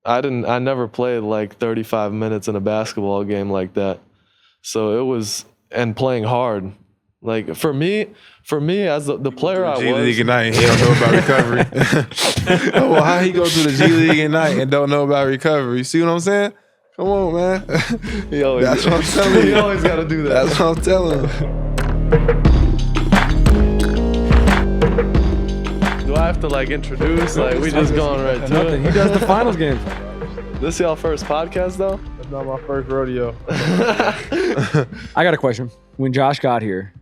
I never played like 35 minutes in a basketball game like that. So it was, and playing hard. Like for me as the player I was. G League at night, he don't know about recovery. Well, how he go to the G League at night and don't know about recovery? You see what I'm saying? Come on, man. That's what I'm telling you. He always got to do that. That's what I'm telling him. Do I have to like introduce? Like we just going right to it? He does the finals game. This y'all first podcast though? That's not my first rodeo. I got a question. When Josh got here,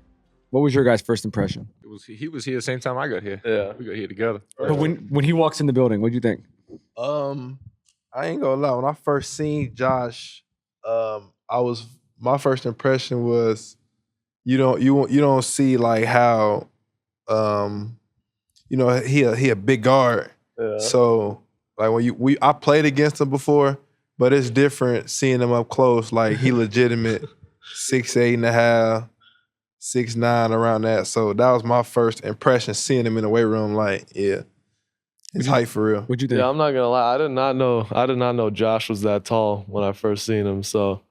what was your guys' first impression? He was here the same time I got here. Yeah. We got here together. But when he walks in the building, what do you think? I ain't gonna lie. When I first seen Josh, my first impression was you don't see like how he a big guard. Yeah. So like when I played against him before, but it's different seeing him up close. Like he legitimate 6'8.5", 6'9", around that. So that was my first impression seeing him in the weight room. Like, yeah, he's height for real. What'd you think? Yeah, I'm not gonna lie. I did not know Josh was that tall when I first seen him. So,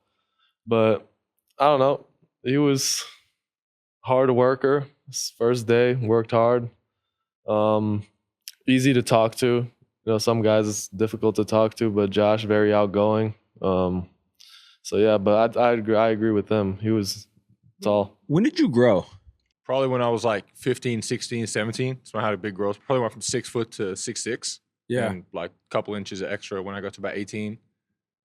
but I don't know. He was hard worker. His first day, worked hard. Easy to talk to. You know, some guys it's difficult to talk to, but Josh very outgoing. So yeah, but I agree with him. He was tall. When did you grow? Probably when I was like 15, 16, 17. So I had a big growth. Probably went from 6 foot to 6'6". Yeah. And like a couple inches extra when I got to about 18.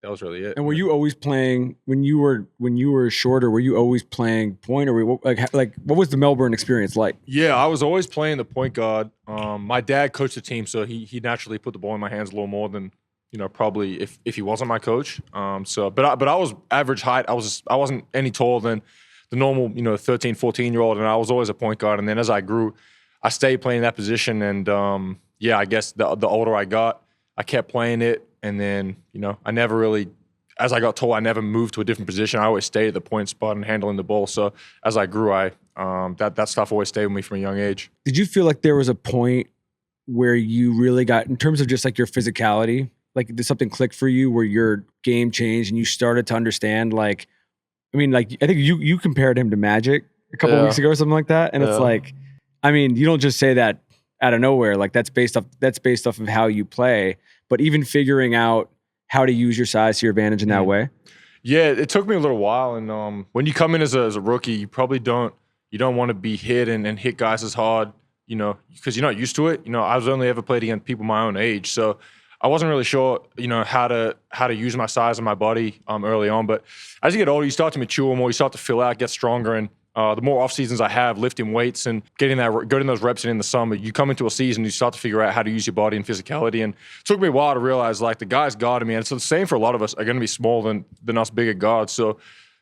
That was really it. And were you always playing when you were shorter? Were you always playing point, or like what was the Melbourne experience like? Yeah, I was always playing the point guard. My dad coached the team, so he naturally put the ball in my hands a little more than probably if he wasn't my coach. But I was average height. I wasn't any taller than the normal 13, 14-year-old, and I was always a point guard. And then as I grew, I stayed playing that position. And I guess the older I got, I kept playing it. And then, I never really, as I got taller, I never moved to a different position. I always stayed at the point spot and handling the ball. So as I grew, that stuff always stayed with me from a young age. Did you feel like there was a point where you really got, in terms of just like your physicality, like did something click for you where your game changed and you started to understand like, I think you compared him to Magic a couple of weeks ago or something like that. And it's like, you don't just say that out of nowhere. Like that's based off of how you play. But even figuring out how to use your size to your advantage in that way. Yeah, it took me a little while. And when you come in as a rookie, you probably don't want to be hit and hit guys as hard, because you're not used to it. I was only ever played against people my own age, so I wasn't really sure, how to use my size and my body early on. But as you get older, you start to mature more. You start to fill out, get stronger, and the more off seasons I have lifting weights and getting those reps in the summer, you come into a season, you start to figure out how to use your body and physicality. And it took me a while to realize like the guys guarding me, and it's the same for a lot of us, are going to be smaller than us bigger guards. So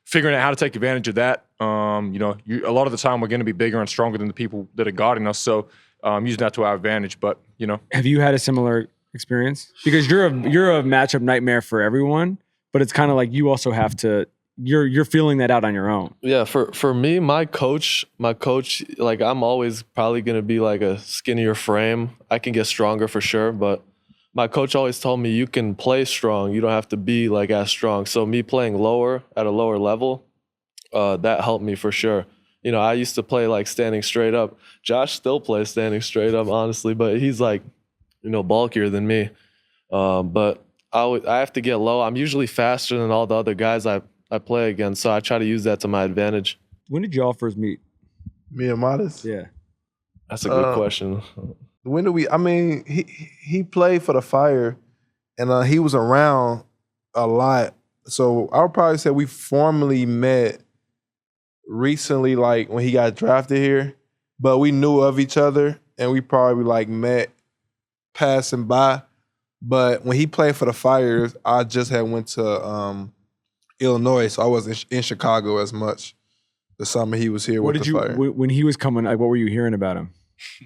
figuring out how to take advantage of that, a lot of the time we're going to be bigger and stronger than the people that are guarding us. So using that to our advantage. But have you had a similar experience? Because you're a matchup nightmare for everyone, but it's kind of like you also have to. You're feeling that out on your own. Yeah, for me, my coach, like I'm always probably gonna be like a skinnier frame. I can get stronger for sure, but my coach always told me you can play strong. You don't have to be like as strong. So me playing lower at a lower level, that helped me for sure. I used to play like standing straight up. Josh still plays standing straight up, honestly, but he's like, bulkier than me. But I have to get low. I'm usually faster than all the other guys I play against, so I try to use that to my advantage. When did y'all first meet? Me and Matas? Yeah. That's a good question. When do he played for the Fire, and he was around a lot. So I would probably say we formally met recently, like when he got drafted here, but we knew of each other, and we probably like met passing by. But when he played for the Fire, I just had went to Illinois, so I wasn't in Chicago as much the summer he was here with the Fire. When he was coming, like, what were you hearing about him?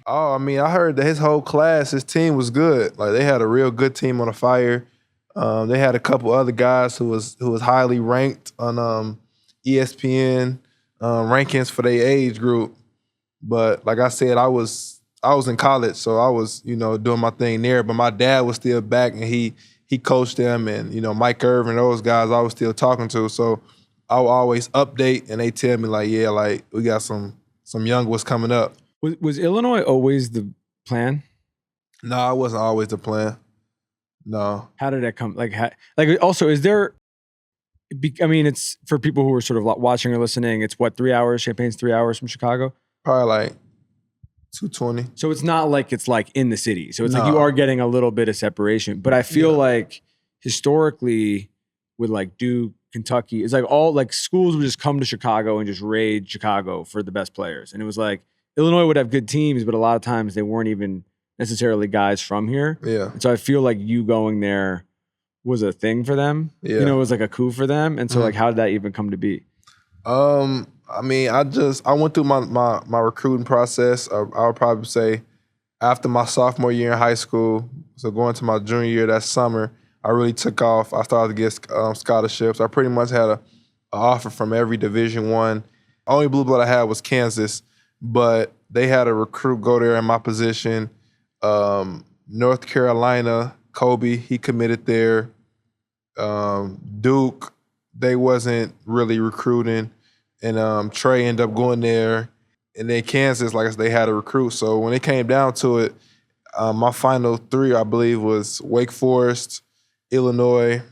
Oh, I heard that his whole class, his team was good. Like they had a real good team on the Fire. They had a couple other guys who was highly ranked on ESPN rankings for their age group. But like I said, I was in college, so I was doing my thing there. But my dad was still back, and he he coached them, and Mike Irvin, those guys I was still talking to. So I'll always update, and they tell me like, yeah, like we got some young ones coming up. Was Illinois always the plan? No, it wasn't always the plan. No. How did that come? Also, is there? I mean, it's for people who are sort of watching or listening. It's what, 3 hours? Champagne's 3 hours from Chicago. Probably like 220. So it's not like it's like in the city. So it's like you are getting a little bit of separation. But I feel like historically, with like Duke, Kentucky, it's like all like schools would just come to Chicago and just raid Chicago for the best players. And it was like Illinois would have good teams, but a lot of times they weren't even necessarily guys from here. Yeah. And so I feel like you going there was a thing for them. Yeah. It was like a coup for them. And so like, how did that even come to be? I mean, I went through my recruiting process. I would probably say after my sophomore year in high school, so going to my junior year that summer, I really took off. I started to get scholarships. I pretty much had an offer from every Division I. Only blue blood I had was Kansas, but they had a recruit go there in my position. North Carolina, Kobe, he committed there. Duke, they wasn't really recruiting. And Trey ended up going there. And then Kansas, like I said, they had a recruit. So when it came down to it, my final three, I believe, was Wake Forest, Illinois,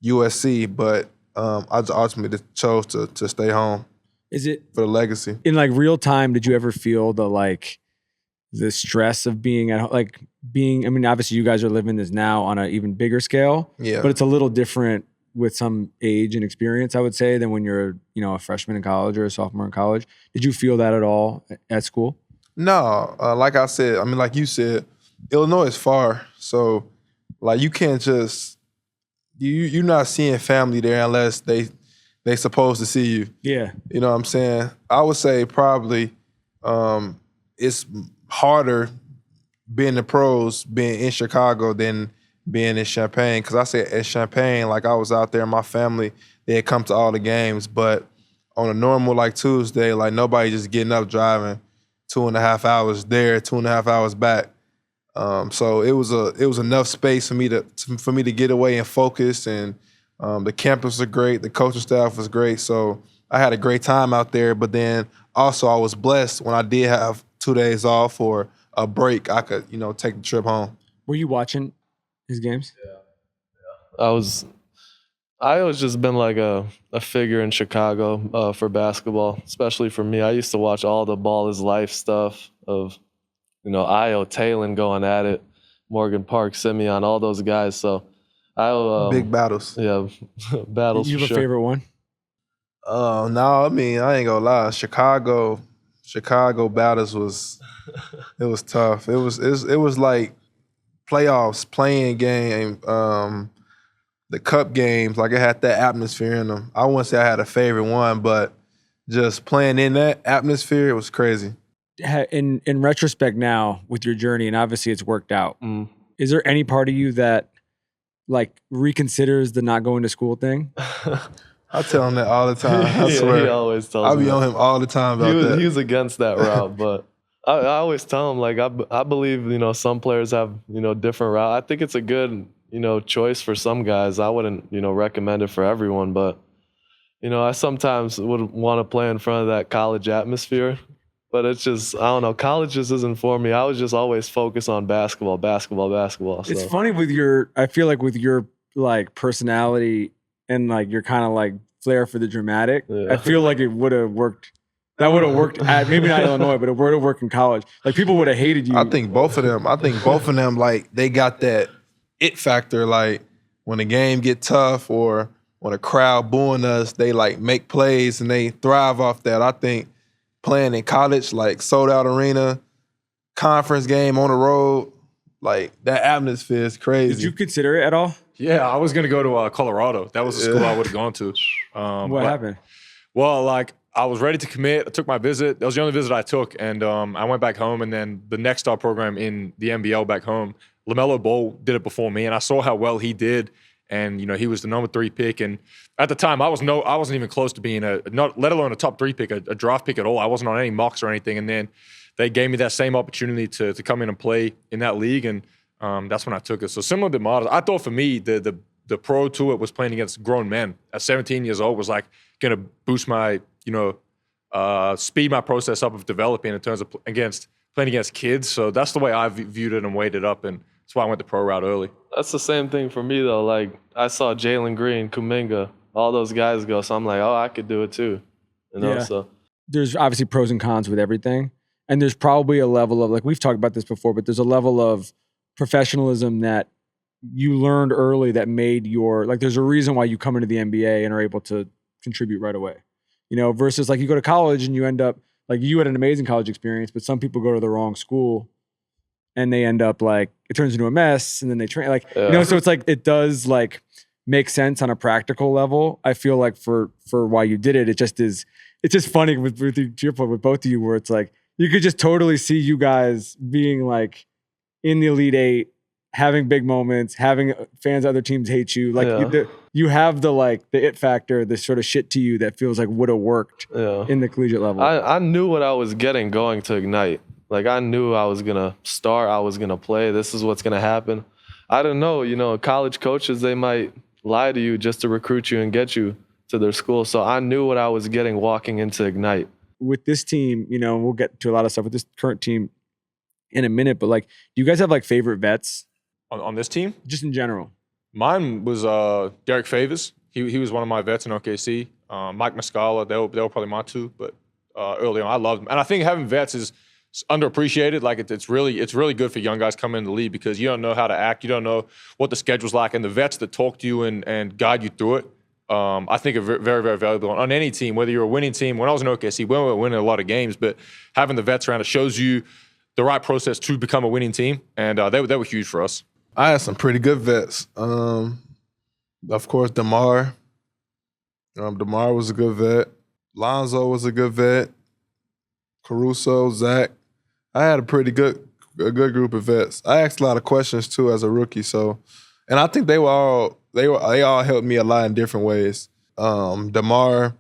USC. But I just ultimately chose to stay home. Is it for the legacy? In like real time, did you ever feel the stress of being at home? Like being, I mean, obviously you guys are living this now on an even bigger scale. Yeah. But it's a little different with some age and experience, I would say, than when you're, a freshman in college or a sophomore in college. Did you feel that at all at school? No. Like I said, I mean, like you said, Illinois is far. So, like, you can't just, you're not seeing family there unless they supposed to see you. Yeah. You know what I'm saying? I would say probably it's harder being the pros, being in Chicago than being in Champaign. Because I said at Champaign, like I was out there, my family, they had come to all the games. But on a normal like Tuesday, like nobody just getting up driving 2.5 hours there, 2.5 hours back. So it was enough space for me to get away and focus. And the campus was great, the coaching staff was great. So I had a great time out there. But then also I was blessed when I did have 2 days off or a break, I could, take the trip home. Were you watching his games? Yeah. I always just been like a figure in Chicago for basketball, especially for me. I used to watch all the Ball is Life stuff of, Ayo, Talon going at it, Morgan Park, Simeon, all those guys. So big battles. Yeah, battles. You have for a sure. favorite one? No, I mean, I ain't gonna lie. Chicago battles it was tough. It was like playoffs, playing game, the cup games. Like it had that atmosphere in them. I wouldn't say I had a favorite one, but just playing in that atmosphere, it was crazy. In retrospect now with your journey, and obviously it's worked out, is there any part of you that like reconsiders the not going to school thing? I tell him that all the time. I swear. He always tells I me be on that. him all the time about that. He was against that route, but I always tell him, like, I believe, some players have, different route. I think it's a good, choice for some guys. I wouldn't, recommend it for everyone, but, I sometimes would want to play in front of that college atmosphere, but it's just, I don't know, college just isn't for me. I was just always focused on basketball. So. It's funny I feel like with your like personality and like your kind of like flair for the dramatic, I feel like it would have worked. That would have worked at maybe not Illinois, but it would have worked in college. Like people would have hated you. I think both of them, like they got that it factor. Like when the game get tough or when a crowd booing us, they like make plays and they thrive off that. I think playing in college, like sold out arena, conference game on the road, like that atmosphere is crazy. Did you consider it at all? Yeah, I was going to go to Colorado. That was the school I would have gone to. What happened? Well, like I was ready to commit. I took my visit. That was the only visit I took. And I went back home. And then the next star program in the NBL back home, LaMelo Ball did it before me. And I saw how well he did. And, he was the number 3 pick. And at the time, I wasn't even close to being let alone a top 3 pick, a draft pick at all. I wasn't on any mocks or anything. And then they gave me that same opportunity to come in and play in that league. And That's when I took it. So similar to Matas, I thought for me, the pro to it was playing against grown men. At 17 years old was like going to boost my, speed my process up of developing in terms of playing against kids. So that's the way I viewed it and weighed it up. And that's why I went the pro route early. That's the same thing for me though. Like I saw Jalen Green, Kuminga, all those guys go. So I'm like, oh, I could do it too. Yeah. So There's obviously pros and cons with everything. And there's probably a level of, like we've talked about this before, but there's a level of professionalism that you learned early that made there's a reason why you come into the NBA and are able to contribute right away. Versus like you go to college and you end up, like you had an amazing college experience, but some people go to the wrong school and they end up like, it turns into a mess and then they train so it's like, it does like make sense on a practical level. I feel like for why you did it, it's just funny with to your point with both of you where it's like, you could just totally see you guys being like in the Elite Eight, having big moments, having fans of other teams hate you. Like you have the it factor, the sort of shit to you that feels like would have worked in the collegiate level. I knew what I was getting going to Ignite. Like I knew I was going to start, I was going to play. This is what's going to happen. I don't know, college coaches, they might lie to you just to recruit you and get you to their school. So I knew what I was getting walking into Ignite. With this team, we'll get to a lot of stuff with this current team in a minute, but like, do you guys have like favorite vets on this team? Just in general. Mine was Derek Favors. He was one of my vets in OKC. Mike Muscala, they were probably my two, but early on, I loved them. And I think having vets is underappreciated. Like it's really good for young guys coming in the league because you don't know how to act. You don't know what the schedule's like. And the vets that talk to you and guide you through it, I think are very, very valuable on any team, whether you're a winning team. When I was in OKC, we were winning a lot of games, but having the vets around, it shows you the right process to become a winning team. And they were huge for us. I had some pretty good vets. Of course, Demar. Demar was a good vet. Lonzo was a good vet. Caruso, Zach. I had a good group of vets. I asked a lot of questions too as a rookie. So, and I think they all helped me a lot in different ways. Demar,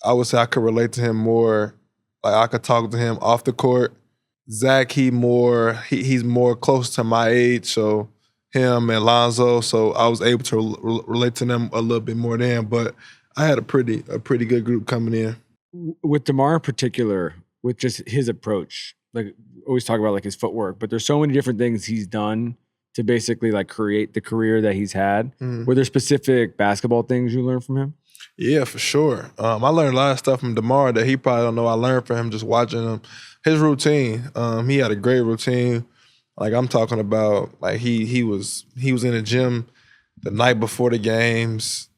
I would say I could relate to him more. Like I could talk to him off the court. Zach, he's more close to my age, so him and Lonzo, so I was able to relate to them a little bit more then. But I had a pretty good group coming in. With DeMar in particular, with just his approach, like always talk about like his footwork, but there's so many different things he's done to basically like create the career that he's had. Mm-hmm. Were there specific basketball things you learned from him? Yeah, for sure. I learned a lot of stuff from DeMar that he probably don't know I learned from him just watching him. His routine, he had a great routine. Like I'm talking about, like he was in the gym the night before the games,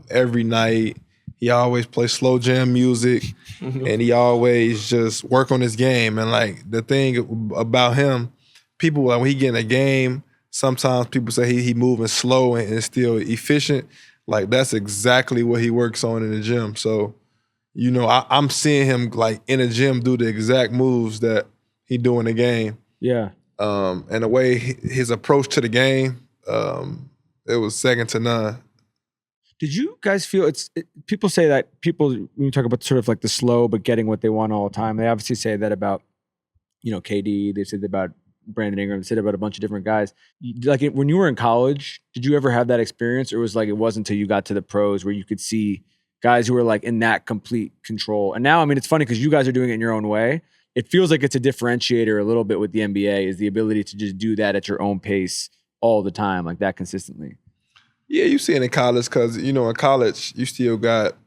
every night. He always play slow jam music, and he always just work on his game. And like the thing about him, people like when he get in a game, sometimes people say he moving slow and still efficient. Like that's exactly what he works on in the gym. So, I'm seeing him like in the gym do the exact moves that he do in the game. Yeah. And the way his approach to the game, it was second to none. Did you guys feel people say that when you talk about sort of like the slow but getting what they want all the time, they obviously say that about, KD, they said about Brandon Ingram, they said about a bunch of different guys. Like when you were in college, did you ever have that experience, or was like it wasn't until you got to the pros where you could see guys who were like in that complete control? And now, I mean, it's funny because you guys are doing it in your own way. It feels like it's a differentiator a little bit with the NBA is the ability to just do that at your own pace all the time, like that consistently. Yeah, you see it in college because, in college, you still got,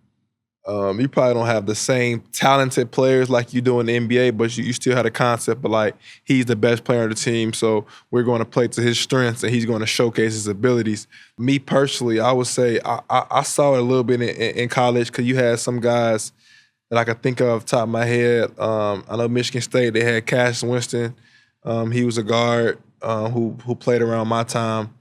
you probably don't have the same talented players like you do in the NBA, but you still have the concept of like, he's the best player of the team, so we're going to play to his strengths and he's going to showcase his abilities. Me personally, I would say I saw it a little bit in college because you had some guys that I could think of off the top of my head. I know Michigan State, they had Cassius Winston. He was a guard who played around my time.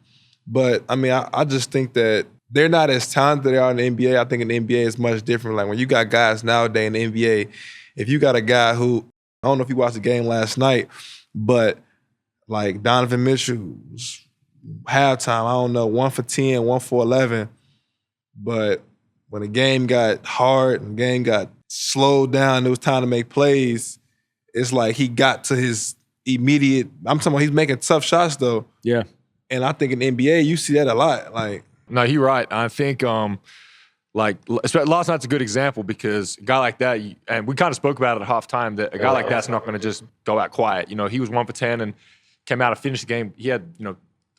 But, I mean, I just think that they're not as talented as they are in the NBA. I think in the NBA it's much different. Like, when you got guys nowadays in the NBA, if you got a guy who, I don't know if you watched the game last night, but, like, Donovan Mitchell, halftime, I don't know, 1 for 10, 1 for 11. But when the game got hard and the game got slowed down, it was time to make plays, it's like he got to his immediate. I'm talking about he's making tough shots though. Yeah. And I think in the NBA, you see that a lot. Like, No, you're right. I think last night's a good example because a guy like that, and we kind of spoke about it at halftime, that a guy like that's not going to just go out quiet. You know, he was 1 for 10 and came out and finished the game. He had,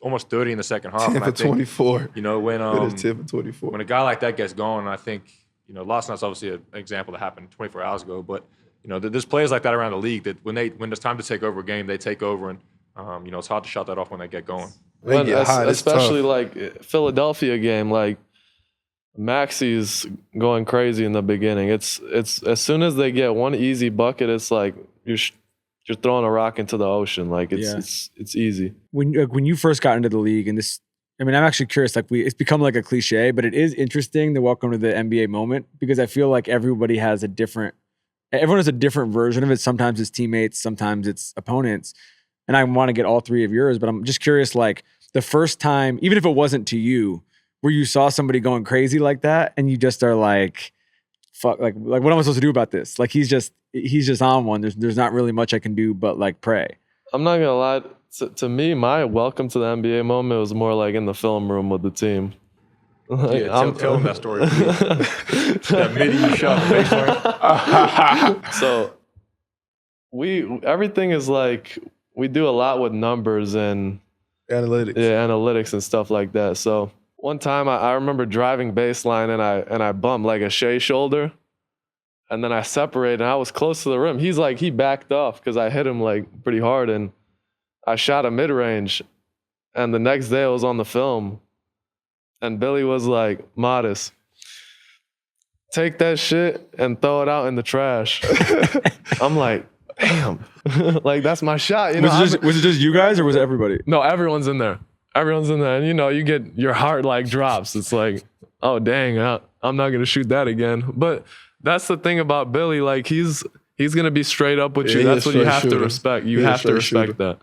almost 30 in the second half. 10 and for I think, 24. When It is 10 for 24. when a guy like that gets going, I think, last night's obviously an example that happened 24 hours ago, but there's players like that around the league that when it's time to take over a game, they take over, and it's hard to shut that off when they get going. They get hot. It's Especially tough. like Philadelphia game, like Maxi's going crazy in the beginning. It's as soon as they get one easy bucket, it's like you're throwing a rock into the ocean. Like it's easy. When you first got into the league, and this, I mean, I'm actually curious. Like it's become like a cliche, but it is interesting the welcome to the NBA moment because I feel like everyone has a different version of it. Sometimes it's teammates, sometimes it's opponents. And I want to get all three of yours, but I'm just curious, like the first time, even if it wasn't to you, where you saw somebody going crazy like that and you just are like, fuck, like what am I supposed to do about this? Like he's just on one. There's not really much I can do but like pray. I'm not gonna lie. To me, my welcome to the NBA moment was more like in the film room with the team. Like, Tell them that story. That midi you shot the baseline. So everything is like, we do a lot with numbers and analytics and stuff like that. So one time I remember driving baseline and I bumped like a Shea shoulder, and then I separated and I was close to the rim. He backed off because I hit him like pretty hard and I shot a mid-range, and the next day I was on the film and Billy was like, Matas, take that shit and throw it out in the trash. I'm like, damn, like that's my shot. Was it just you guys or was it everybody? No, everyone's in there. Everyone's in there. And you get your heart like drops. It's like, oh dang, I'm not gonna shoot that again. But that's the thing about Billy. Like he's gonna be straight up with you. That's what you have to respect. You have to respect that.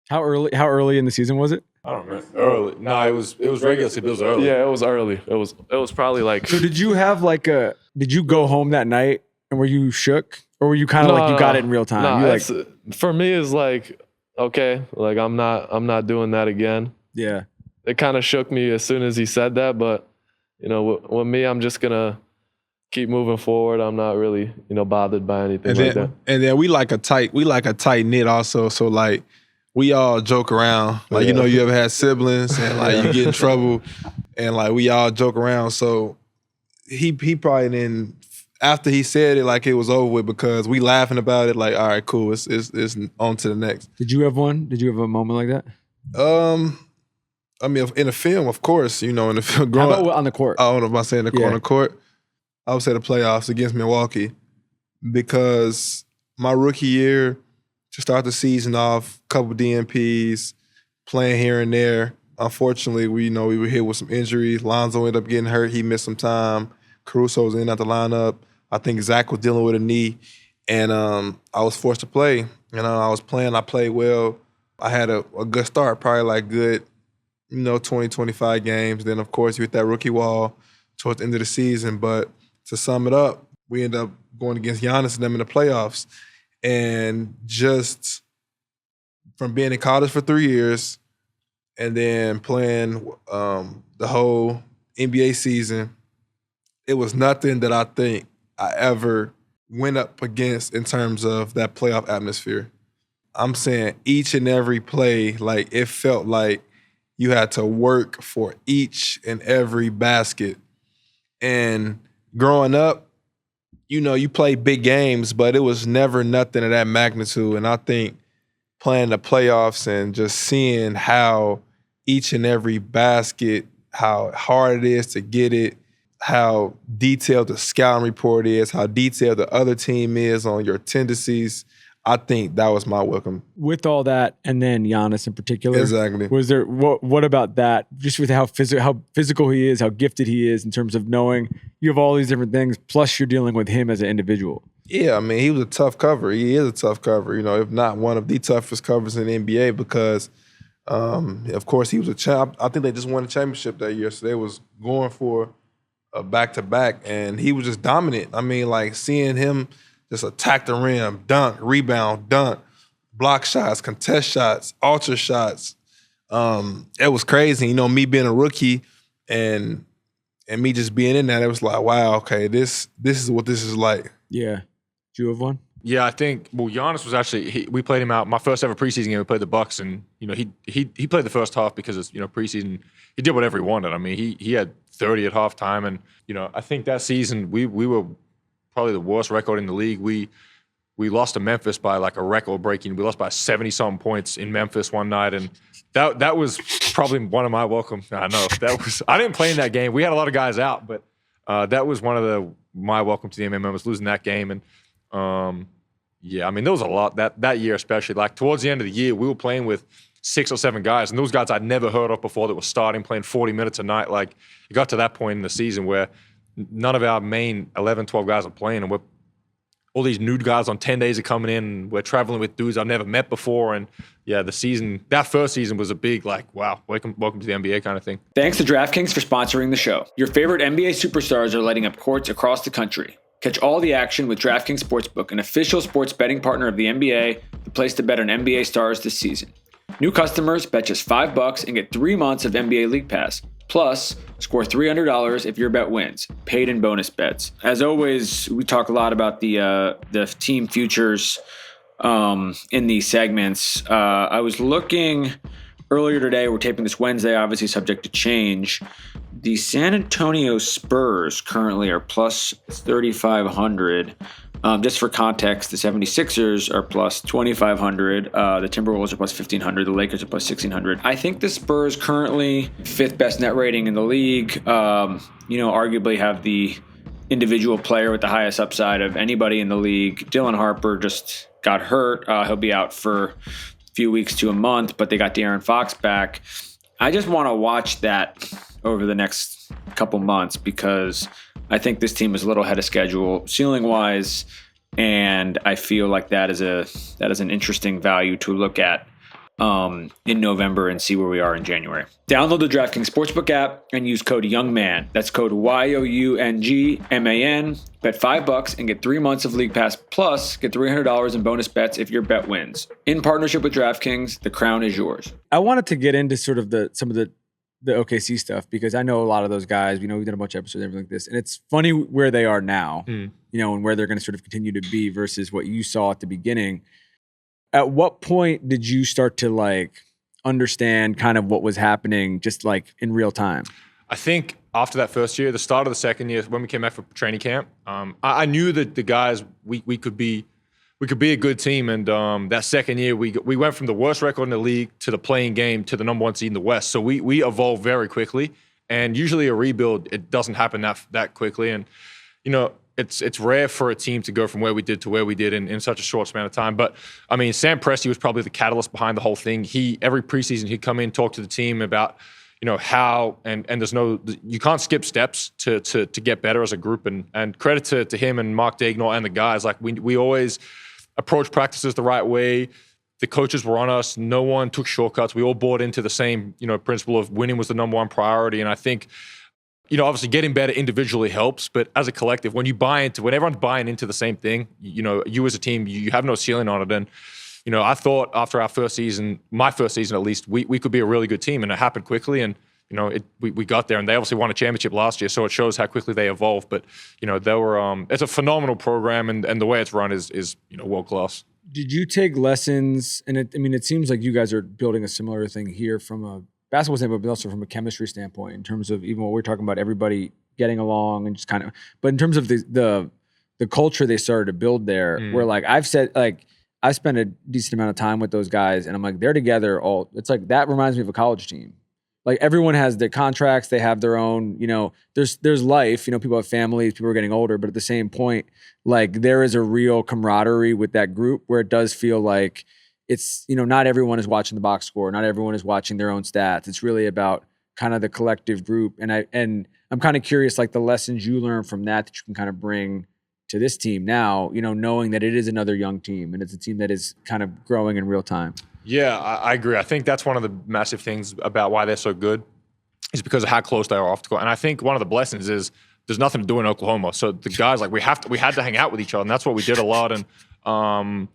How early in the season was it? I don't remember. Early. No, it was regular season. It was early. Yeah, it was early. It was probably like. So did you have did you go home that night and were you shook? Or were you kind of like you got it in real time? No, for me it's like, okay, like I'm not doing that again. Yeah. It kind of shook me as soon as he said that, but with me, I'm just gonna keep moving forward. I'm not really bothered by anything like that. And then we like a tight knit also. So like we all joke around. Like you ever had siblings and like you get in trouble, and like we all joke around. So he probably didn't. After he said it, like it was over with because we laughing about it. Like, all right, cool. It's on to the next. Did you have one? Did you have a moment like that? I mean, in a film, of course, in the film. How about on the court? I don't know if I say on the court. I would say the playoffs against Milwaukee because my rookie year, to start the season off, couple DNPs, playing here and there. Unfortunately, we were hit with some injuries. Lonzo ended up getting hurt. He missed some time. Caruso was in and out the lineup. I think Zach was dealing with a knee. And I was forced to play. I was playing. I played well. I had a good start, probably like good, 20, 25 games. Then, of course, you hit that rookie wall towards the end of the season. But to sum it up, we ended up going against Giannis and them in the playoffs. And just from being in college for 3 years and then playing the whole NBA season, it was nothing that I think I ever went up against in terms of that playoff atmosphere. I'm saying each and every play, like it felt like you had to work for each and every basket. And growing up, you play big games, but it was never nothing of that magnitude. And I think playing the playoffs and just seeing how each and every basket, how hard it is to get it, how detailed the scouting report is, how detailed the other team is on your tendencies, I think that was my welcome. With all that, and then Giannis in particular. Exactly. Was there what about that? Just with how physical he is, how gifted he is in terms of knowing you have all these different things, plus you're dealing with him as an individual. Yeah, I mean, he was a tough cover. He is a tough cover, if not one of the toughest covers in the NBA because, of course, he was a champ. I think they just won a championship that year, so they was going for a back-to-back, and he was just dominant. I mean, like, seeing him just attack the rim, dunk, rebound, dunk, block shots, contest shots, alter shots. It was crazy. You know, me being a rookie and me just being in that, it was like, wow, okay, this is what this is like. Yeah. Do you have one? Yeah, I think. Well, Giannis was actually. We played him out. My first ever preseason game, we played the Bucks, and you know he played the first half because it's preseason. He did whatever he wanted. I mean, he had 30 at halftime, and I think that season we were probably the worst record in the league. We lost to Memphis by like a record breaking. We lost by 70-something points in Memphis one night, and that was probably one of my welcome. I know I didn't play in that game. We had a lot of guys out, but that was one of my welcome to the MMA was losing that game, and. Yeah, I mean, there was a lot that year, especially. Like, towards the end of the year, we were playing with 6 or 7 guys, and those guys I'd never heard of before that were starting, playing 40 minutes a night. Like, it got to that point in the season where none of our main 11, 12 guys are playing, and all these new guys on 10 days are coming in, and we're traveling with dudes I've never met before. And, yeah, that first season was a big, like, wow, welcome to the NBA kind of thing. Thanks to DraftKings for sponsoring the show. Your favorite NBA superstars are lighting up courts across the country. Catch all the action with DraftKings Sportsbook, an official sports betting partner of the NBA, the place to bet on NBA stars this season. New customers bet just $5 and get 3 months of NBA League Pass. Plus, score $300 if your bet wins, paid in bonus bets. As always, we talk a lot about the team futures in these segments. I was looking earlier today. We're taping this Wednesday, obviously subject to change. The San Antonio Spurs currently are plus 3,500. Just for context, the 76ers are plus 2,500. The Timberwolves are plus 1,500. The Lakers are plus 1,600. I think the Spurs currently 5th best net rating in the league. Arguably have the individual player with the highest upside of anybody in the league. Dylan Harper just got hurt. He'll be out for a few weeks to a month, but they got De'Aaron Fox back. I just want to watch that over the next couple months because I think this team is a little ahead of schedule ceiling wise, and I feel like that is an interesting value to look at in November and see where we are in January. Download the DraftKings Sportsbook app and use code YOUNGMAN. That's code YOUNGMAN. Bet $5 and get 3 months of League Pass, plus get $300 in bonus bets if your bet wins. In partnership with DraftKings, the crown is yours. I wanted to get into sort of some of the OKC stuff because I know a lot of those guys. We've done a bunch of episodes and everything like this, and it's funny where they are now, and where they're going to sort of continue to be versus what you saw at the beginning. At what point did you start to like understand kind of what was happening just like in real time? I think after that first year, the start of the second year, when we came back for training camp, I knew that the guys we could be a good team. And that second year, we went from the worst record in the league to the playing game to the number 1 seed in the West. So we evolved very quickly. And usually a rebuild, it doesn't happen that quickly. And it's rare for a team to go from where we did to where we did in such a short span of time. But I mean, Sam Presti was probably the catalyst behind the whole thing. Every preseason he'd come in, talk to the team about how and you can't skip steps to get better as a group. And credit to him and Mark Daigneault and the guys. Like we always approach practices the right way. The coaches were on us. No one took shortcuts. We all bought into the same principle of winning was the number 1 priority. And I think. Obviously getting better individually helps, but as a collective, when everyone's buying into the same thing, you as a team, you have no ceiling on it. And, I thought after our first season, my first season at least, we could be a really good team, and it happened quickly. And, we got there, and they obviously won a championship last year, so it shows how quickly they evolved. But, it's a phenomenal program, and the way it's run is world class. Did you take lessons? And it seems like you guys are building a similar thing here from a basketball standpoint, but also from a chemistry standpoint, in terms of even what we're talking about, everybody getting along and just kind of. But in terms of the culture they started to build there, where like I've said, like I've spent a decent amount of time with those guys, and I'm like they're together all. It's like that reminds me of a college team. Like everyone has their contracts, they have their own. There's life. People have families, people are getting older, but at the same point, like there is a real camaraderie with that group where it does feel like. It's, not everyone is watching the box score. Not everyone is watching their own stats. It's really about kind of the collective group. And I'm kind of curious, like the lessons you learned from that you can kind of bring to this team now, knowing that it is another young team and it's a team that is kind of growing in real time. Yeah, I agree. I think that's one of the massive things about why they're so good is because of how close they are off the court. And I think one of the blessings is there's nothing to do in Oklahoma. So the guys, like we had to hang out with each other, and that's what we did a lot. And,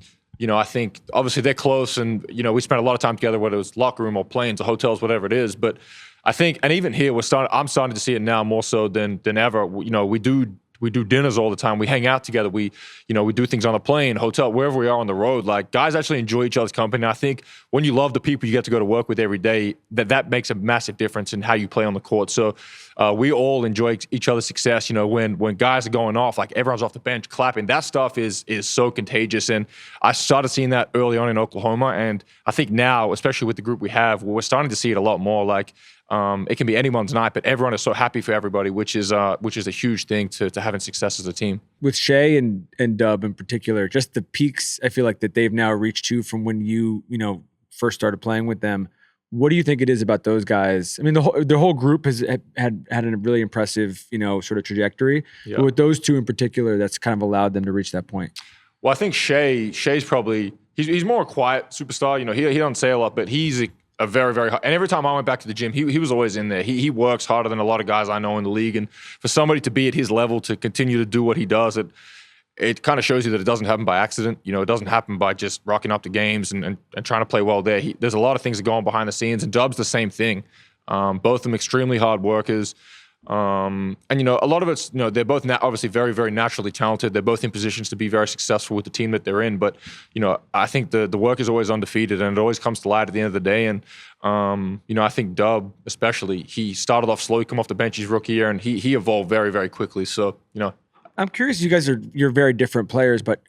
I think obviously they're close, and we spent a lot of time together, whether it was locker room or planes or hotels, whatever it is. But I think, and even here, I'm starting to see it now more so than ever. We do dinners all the time. We hang out together. We do things on the plane, hotel, wherever we are on the road. Like, guys actually enjoy each other's company. And I think when you love the people you get to go to work with every day, that makes a massive difference in how you play on the court. So we all enjoy each other's success. When guys are going off, like everyone's off the bench clapping, that stuff is so contagious. And I started seeing that early on in Oklahoma. And I think now, especially with the group we have, we're starting to see it a lot more. Like, it can be anyone's night, but everyone is so happy for everybody, which is a huge thing to having success as a team. With Shea and Dub in particular, just the peaks I feel like that they've now reached to from when you first started playing with them. What do you think it is about those guys? I mean, the whole group has had a really impressive sort of trajectory, Yeah. but with those two in particular, that's kind of allowed them to reach that point. Well, I think Shea's probably he's more a quiet superstar. He doesn't say a lot, but he's a very, very hard. And every time I went back to the gym, he was always in there. He works harder than a lot of guys I know in the league. And for somebody to be at his level to continue to do what he does, it kind of shows you that it doesn't happen by accident. It doesn't happen by just rocking up to games and trying to play well there. There's a lot of things that go on behind the scenes, and Dub's the same thing. Both of them extremely hard workers. And a lot of it's, they're both obviously very, very naturally talented. They're both in positions to be very successful with the team that they're in. But, I think the work is always undefeated, and it always comes to light at the end of the day. And, I think Dub, especially, he started off slow. He came off the bench his rookie year, and he evolved very, very quickly. So, I'm curious, you're very different players, but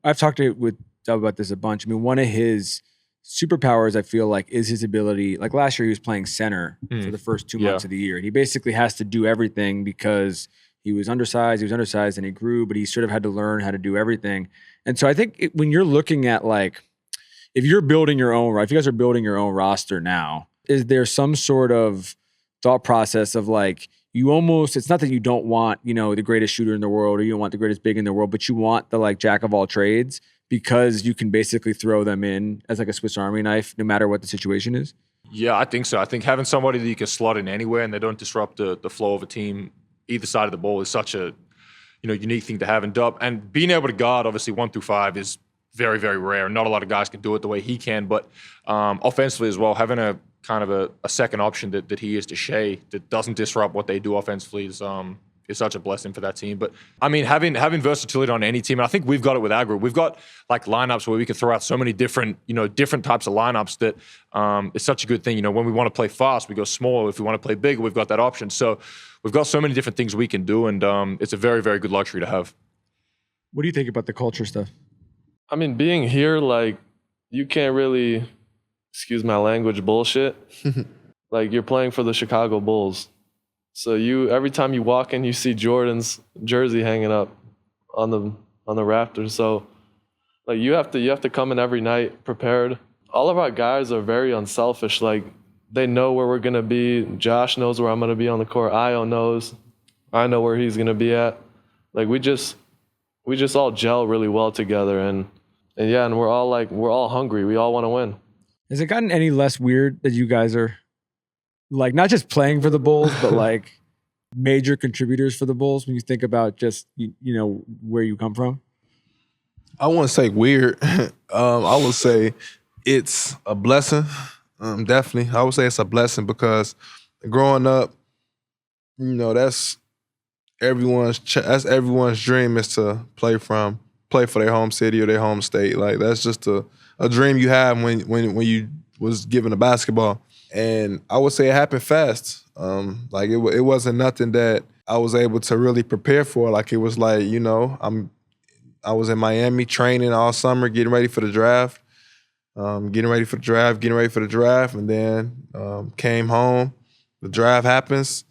I've talked with Dub about this a bunch. I mean, one of his superpowers, I feel like, is his ability. Like last year, he was playing center for the first 2 months of the year. And he basically has to do everything because he was undersized and he grew, but he sort of had to learn how to do everything. And so I think when you're looking at if you're building your own, right? If you guys are building your own roster now, is there some sort of thought process of it's not that you don't want, the greatest shooter in the world, or you don't want the greatest big in the world, but you want the jack of all trades, because you can basically throw them in as a Swiss Army knife, no matter what the situation is? Yeah, I think so. I think having somebody that you can slot in anywhere and they don't disrupt the flow of a team either side of the ball is such a unique thing to have. And being able to guard, obviously, 1 through 5 is very, very rare. Not a lot of guys can do it the way he can. But offensively as well, having a kind of a second option that he is to Shea that doesn't disrupt what they do offensively is such a blessing for that team. But I mean, having versatility on any team, and I think we've got it with our group. We've got lineups where we can throw out so many different types of lineups that it's such a good thing. When we want to play fast, we go small. If we want to play big, we've got that option. So we've got so many different things we can do, and it's a very, very good luxury to have. What do you think about the culture stuff? I mean, being here, you can't really, excuse my language, bullshit. You're playing for the Chicago Bulls. So every time you walk in, you see Jordan's jersey hanging up on the rafters. So you have to come in every night prepared. All of our guys are very unselfish. They know where we're gonna be. Josh knows where I'm gonna be on the court. Ayo knows. I know where he's gonna be at. We just all gel really well together, and we're all hungry. We all want to win. Has it gotten any less weird that you guys are not just playing for the Bulls, but major contributors for the Bulls when you think about just where you come from? I wouldn't say weird. I would say it's a blessing. Definitely, I would say it's a blessing because growing up, that's everyone's dream is to play for their home city or their home state. That's just a dream you have when you was given a basketball. And I would say it happened fast. It wasn't nothing that I was able to really prepare for. It was I was in Miami training all summer, getting ready for the draft, and then came home. The draft happens,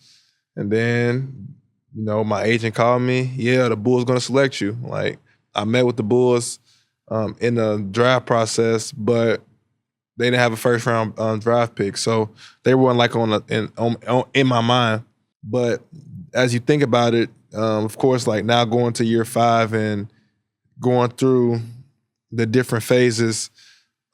and then my agent called me. Yeah, the Bulls gonna select you. I met with the Bulls in the draft process, but they didn't have a first round draft pick, so they weren't in my mind. But as you think about it, of course, now going to year 5 and going through the different phases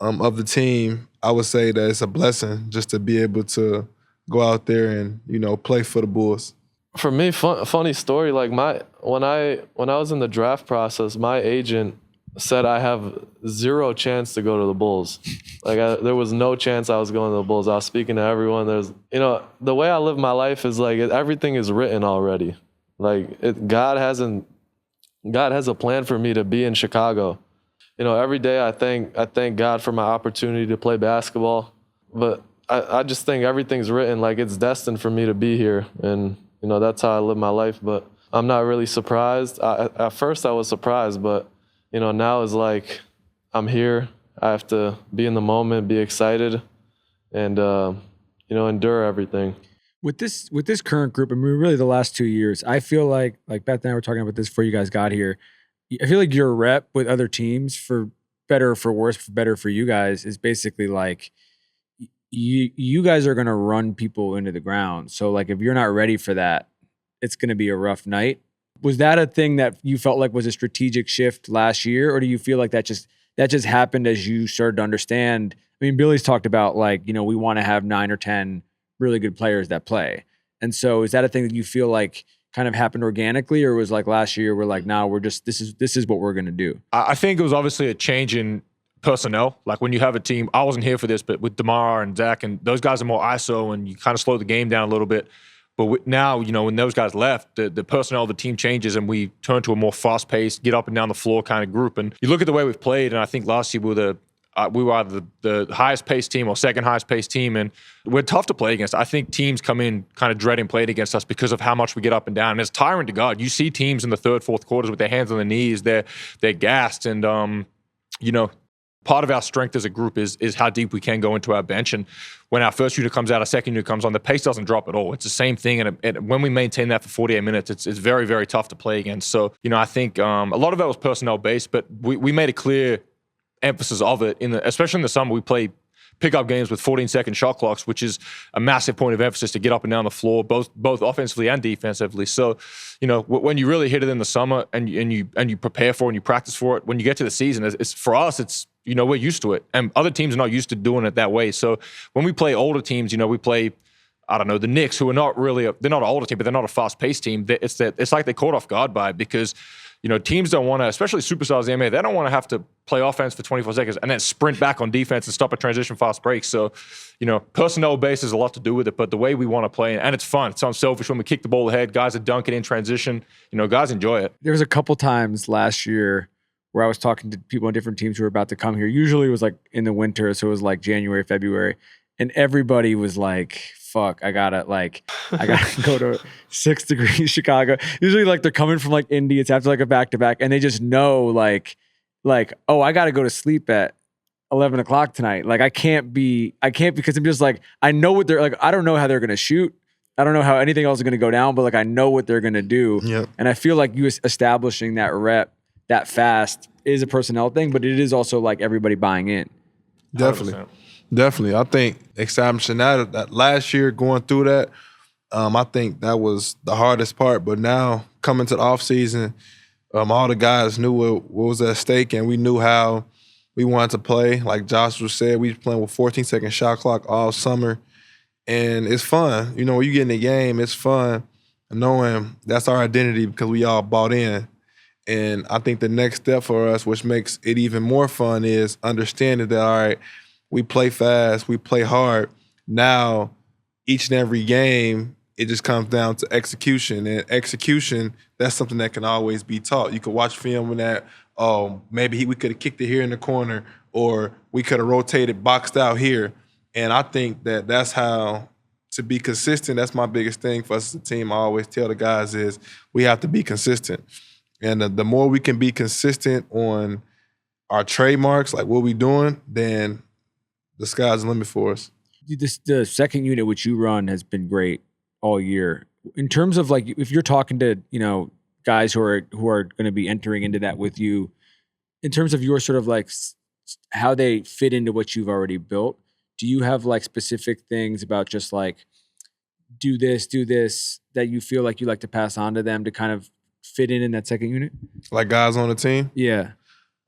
of the team, I would say that it's a blessing just to be able to go out there and play for the Bulls. For me, funny story. When I was in the draft process, my agent said I have zero chance to go to the Bulls. Like there was no chance I was going to the Bulls. I was speaking to everyone. There's, the way I live my life is like everything is written already. Like God has a plan for me to be in Chicago. Every day I thank God for my opportunity to play basketball. But I just think everything's written, like it's destined for me to be here. And, that's how I live my life. But I'm not really surprised. At first I was surprised, but, now it's like I'm here. I have to be in the moment, be excited, and, endure everything. With this current group, I mean, really the last 2 years, I feel like Beth and I were talking about this before you guys got here. I feel like your rep with other teams, for better or for worse, for better for you guys, is basically like you guys are going to run people into the ground. So like if you're not ready for that, it's going to be a rough night. Was that a thing that you felt like was a strategic shift last year, or do you feel like that just happened as you started to understand? I mean, Billy's talked about like, we want to have 9 or 10 really good players that play. And so is that a thing that you feel like kind of happened organically, or was like last year we're like, nah, we're just, this is what we're going to do? I think it was obviously a change in personnel. Like when you have a team, I wasn't here for this, but with Demar and Zach, and those guys are more ISO, and you kind of slow the game down a little bit. But now, when those guys left, the personnel of the team changes, and we turn to a more fast-paced, get up and down the floor kind of group. And you look at the way we've played, and I think last year we were either the highest-paced team or second highest-paced team, and we're tough to play against. I think teams come in kind of dreading playing against us because of how much we get up and down. And it's tiring to God. You see teams in the third, fourth quarters with their hands on their knees. They're gassed, and part of our strength as a group is how deep we can go into our bench. And when our first unit comes out, our second unit comes on, the pace doesn't drop at all. It's the same thing. And when we maintain that for 48 minutes, it's very, very tough to play against. So, I think a lot of that was personnel based, but we made a clear emphasis of it, especially in the summer. We play pickup games with 14-second shot clocks, which is a massive point of emphasis to get up and down the floor, both offensively and defensively. So, when you really hit it in the summer and you prepare for it and you practice for it, when you get to the season, it's for us, it's we're used to it, and other teams are not used to doing it that way. So when we play older teams, we play, I don't know, the Knicks, who are not really they're not an older team, but they're not a fast-paced team. It's like they're caught off guard by it, because teams don't want to, especially superstars in the NBA, they don't want to have to play offense for 24 seconds and then sprint back on defense and stop a transition fast break. So, personnel base has a lot to do with it, but the way we want to play, and it's fun. It's unselfish when we kick the ball ahead. Guys are dunking in transition. Guys enjoy it. There was a couple times last year where I was talking to people on different teams who were about to come here. Usually it was like in the winter, so it was like January, February, and everybody was like, fuck, I gotta go to 6 degrees Chicago. Usually like they're coming from like Indy, it's after like a back-to-back, and they just know like, oh, I gotta go to sleep at 11 o'clock tonight. Like I can't because I'm just like, I know what they're like, I don't know how they're gonna shoot. I don't know how anything else is gonna go down, but like I know what they're gonna do. Yep. And I feel like you establishing that rep that fast is a personnel thing, but it is also like everybody buying in. Definitely. 100%. Definitely. I think establishing that last year, going through that, I think that was the hardest part. But now coming to the offseason, all the guys knew what was at stake, and we knew how we wanted to play. Like Josh said, we were playing with 14-second shot clock all summer. And it's fun. When you get in the game, it's fun knowing that's our identity because we all bought in. And I think the next step for us, which makes it even more fun, is understanding that, all right, we play fast, we play hard. Now, each and every game, it just comes down to execution. And execution, that's something that can always be taught. You could watch film and that, maybe we could have kicked it here in the corner, or we could have rotated, boxed out here. And I think that's how, to be consistent, that's my biggest thing for us as a team. I always tell the guys is we have to be consistent. And the more we can be consistent on our trademarks, like what we doing, then the sky's the limit for us. The second unit which you run has been great all year. In terms of like, if you're talking to guys who are going to be entering into that with you, in terms of your sort of like how they fit into what you've already built, do you have like specific things about just like do this that you feel like you like to pass on to them to kind of fit in that second unit? Like guys on the team? Yeah.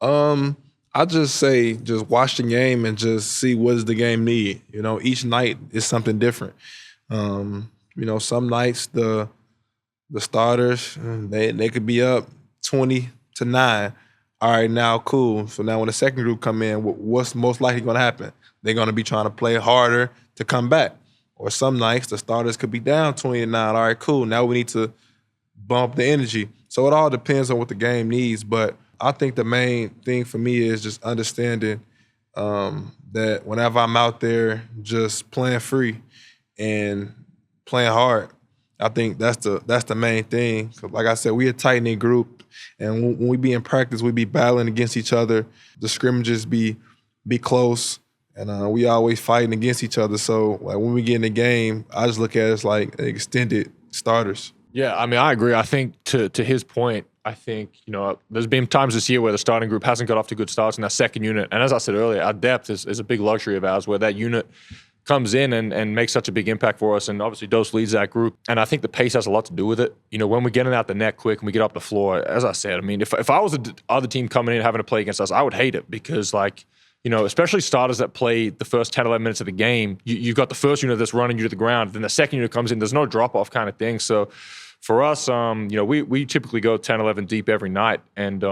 I just say just watch the game and just see what does the game need. Each night is something different. Some nights the starters they could be up 20-9. all right, now cool. So now when the second group come in, what's most likely going to happen? They're going to be trying to play harder to come back. Or some nights the starters could be down 20-9. All right, cool. Now we need to bump the energy. So it all depends on what the game needs. But I think the main thing for me is just understanding that whenever I'm out there just playing free and playing hard, I think that's the main thing. 'Cause like I said, we a tight-knit group, and when we be in practice, we be battling against each other. The scrimmages be close, and we always fighting against each other. So like when we get in the game, I just look at it as like extended starters. Yeah, I mean, I agree. I think to his point, I think, there's been times this year where the starting group hasn't got off to good starts in that second unit. And as I said earlier, our depth is a big luxury of ours, where that unit comes in and makes such a big impact for us. And obviously Dos leads that group. And I think the pace has a lot to do with it. When we're getting out the net quick and we get up the floor, as I said, I mean, if I was the other team coming in having to play against us, I would hate it because especially starters that play the first 10, 11 minutes of the game, you've got the first unit that's running you to the ground. Then the second unit comes in, there's no drop-off kind of thing. So for us, we typically go 10, 11 deep every night. And,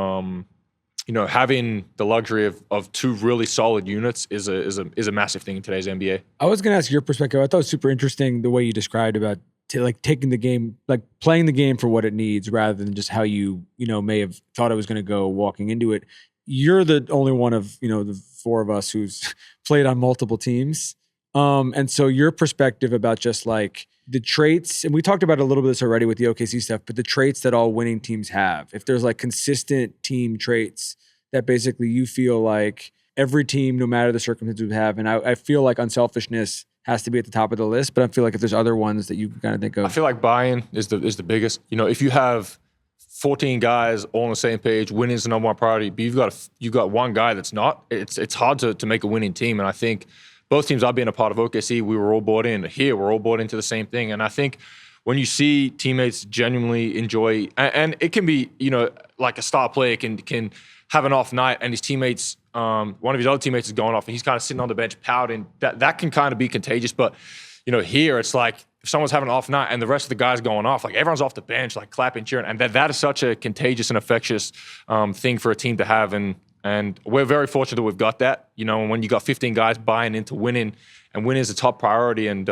having the luxury of two really solid units is a massive thing in today's NBA. I was going to ask your perspective. I thought it was super interesting the way you described about taking the game, like playing the game for what it needs rather than just how you may have thought it was going to go walking into it. You're the only one of, the four of us who's played on multiple teams. And so your perspective about just like the traits, and we talked about a little bit of this already with the OKC stuff, but the traits that all winning teams have, if there's like consistent team traits that basically you feel like every team, no matter the circumstances, would have. And I feel like unselfishness has to be at the top of the list, but I feel like if there's other ones that you can kind of think of. I feel like buy-in is the biggest. If you have 14 guys all on the same page, winning is the number one priority, but you've got one guy that's not, it's hard to make a winning team. And I think both teams I've been a part of OKC, we were all bought in. Here, we're all bought into the same thing. And I think when you see teammates genuinely enjoy, and it can be, like a star player can have an off night and his teammates, one of his other teammates is going off and he's kind of sitting on the bench pouting. That can kind of be contagious. But, here it's like if someone's having an off night and the rest of the guys going off, like everyone's off the bench, like clapping, cheering. And that is such a contagious and infectious thing for a team to have. And we're very fortunate that we've got that, and when you got 15 guys buying into winning, and winning is a top priority, and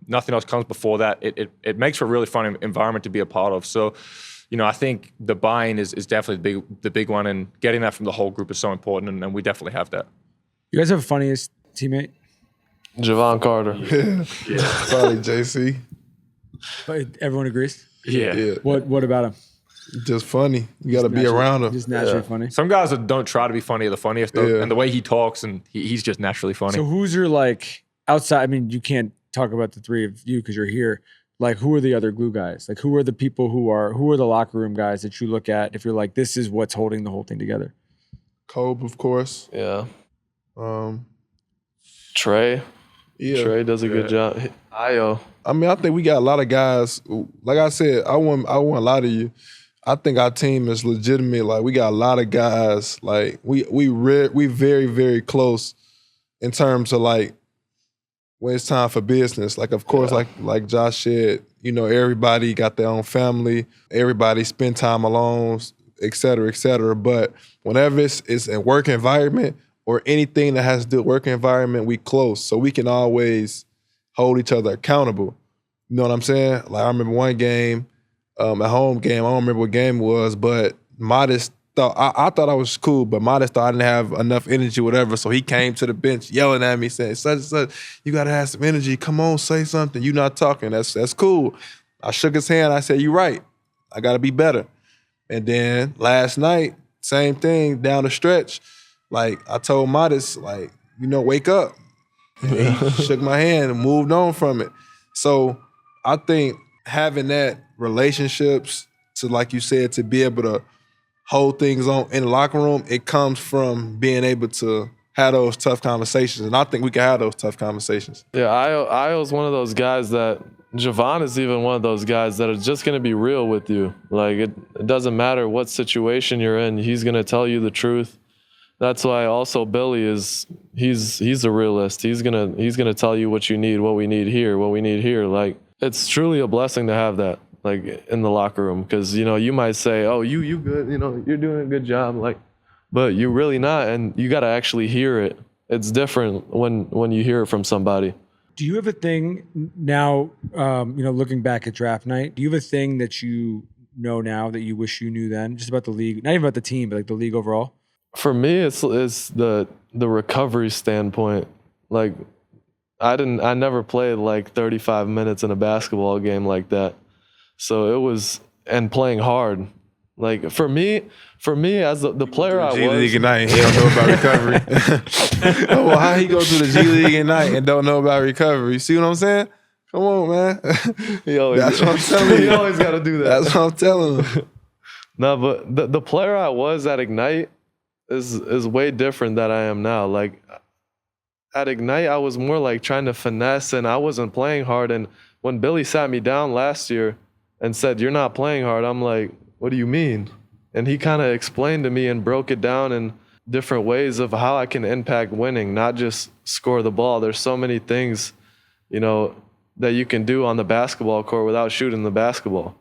nothing else comes before that, it makes for a really fun environment to be a part of. So, I think the buy-in is definitely the big one, and getting that from the whole group is so important, and we definitely have that. You guys have a funniest teammate? Javon Carter. Yeah. Probably JC. But everyone agrees? Yeah. What about him? Just funny. You got to be around him. Just naturally funny. Some guys that don't try to be funny are the funniest, though. And the way he talks, and he's just naturally funny. So who's your outside? I mean, you can't talk about the three of you because you're here. Like, who are the other glue guys? Like, who are the people who are the locker room guys that you look at if you're like, this is what's holding the whole thing together? Kobe, of course. Yeah. Trey. Yeah. Trey does a good job. Ayo. I mean, I think we got a lot of guys. Like I said, I won't lie to you. I think our team is legitimate. Like, we got a lot of guys. Like, we very, very close in terms of like when it's time for business. Like, of course, like Josh said, everybody got their own family. Everybody spend time alone, et cetera, et cetera. But whenever it's a work environment or anything that has to do with work environment, we close. So we can always hold each other accountable. You know what I'm saying? Like, I remember one game, a home game, I don't remember what game it was, but Matas thought, I thought I was cool, but Matas thought I didn't have enough energy, whatever, so he came to the bench yelling at me saying, such and such, you gotta have some energy, come on, say something, you not talking, that's cool. I shook his hand, I said, you right, I gotta be better. And then last night, same thing, down the stretch, like I told Matas, like, wake up. And he shook my hand and moved on from it. So I think having that relationships to, like you said, to be able to hold things on in the locker room, it comes from being able to have those tough conversations. And I think we can have those tough conversations. Yeah, Ayo's one of those guys that, Javon is even one of those guys that are just going to be real with you. Like, it doesn't matter what situation you're in, he's going to tell you the truth. That's why also Billy he's a realist. He's gonna tell you what you need, what we need here, what we need here. Like, it's truly a blessing to have that, like, in the locker room, because you might say, oh, you good, you're doing a good job. Like, but you're really not, and you got to actually hear it. It's different when you hear it from somebody. Do you have a thing now, looking back at draft night, do you have a thing that you know now that you wish you knew then, just about the league, not even about the team, but like the league overall? For me, it's the recovery standpoint. Like, I never played like 35 minutes in a basketball game like that. So it was, and playing hard. Like for me as the player I was. G League at night, he don't know about recovery. Well, how he go to the G League at night and don't know about recovery? You see what I'm saying? Come on, man. That's what I'm telling you. He always got to do that. That's what I'm telling him. No, but the player I was at Ignite is way different than I am now. Like at Ignite, I was more like trying to finesse, and I wasn't playing hard. And when Billy sat me down last year and said, "You're not playing hard," I'm like, "What do you mean?" And he kind of explained to me and broke it down in different ways of how I can impact winning, not just score the ball. There's so many things, that you can do on the basketball court without shooting the basketball.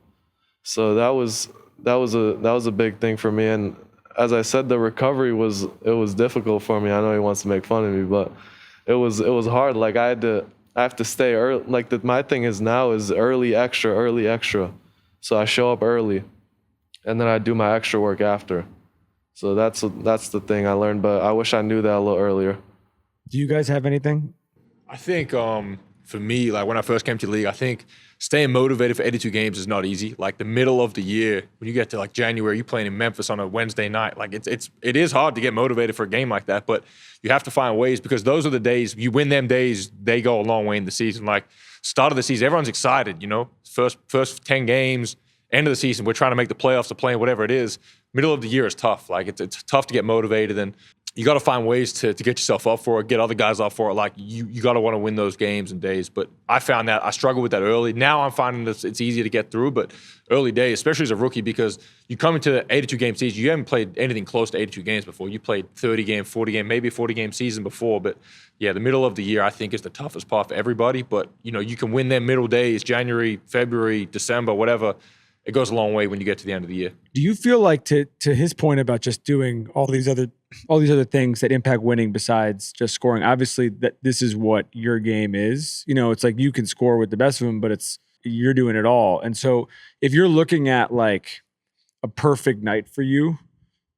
So that was a big thing for me. And as I said, the recovery was difficult for me. I know he wants to make fun of me, but it was hard. Like I have to stay early. Like my thing is now is early extra. So I show up early, and then I do my extra work after. So that's the thing I learned, but I wish I knew that a little earlier. Do you guys have anything? I think for me, like when I first came to the league, I think staying motivated for 82 games is not easy. Like the middle of the year, when you get to like January, you're playing in Memphis on a Wednesday night. Like it is hard to get motivated for a game like that, but you have to find ways because those are the days, you win them days, they go a long way in the season. Like start of the season, everyone's excited, first 10 games, end of the season, we're trying to make the playoffs to play whatever it is. Middle of the year is tough. Like it's tough to get motivated, and you got to find ways to get yourself up for it, get other guys up for it. Like you got to want to win those games and days. But I found that I struggled with that early. Now I'm finding that it's easier to get through, but early days, especially as a rookie, because you come into the 82 game season, you haven't played anything close to 82 games before. You played 30 game, 40 game, maybe a 40 game season before. But yeah, the middle of the year I think is the toughest part for everybody. But you can win them middle days, January, February, December, whatever. It goes a long way when you get to the end of the year. Do you feel like to his point about just doing all these other things that impact winning besides just scoring? Obviously, that this is what your game is. It's like you can score with the best of them, but you're doing it all. And so, if you're looking at like a perfect night for you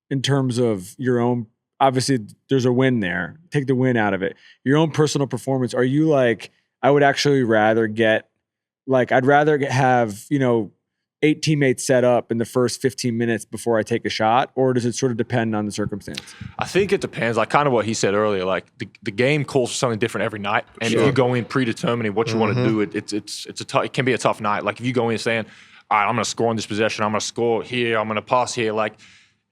in terms of your own, obviously there's a win there. Take the win out of it. Your own personal performance. Are you like, I would actually rather get I'd rather have 8 teammates set up in the first 15 minutes before I take a shot, or does it sort of depend on the circumstance? I think it depends. Like kind of what he said earlier, like the game calls for something different every night. And if you go in predetermining what you want to do, it can be a tough night. Like if you go in saying, all right, I'm going to score on this possession, I'm going to score here, I'm going to pass here. Like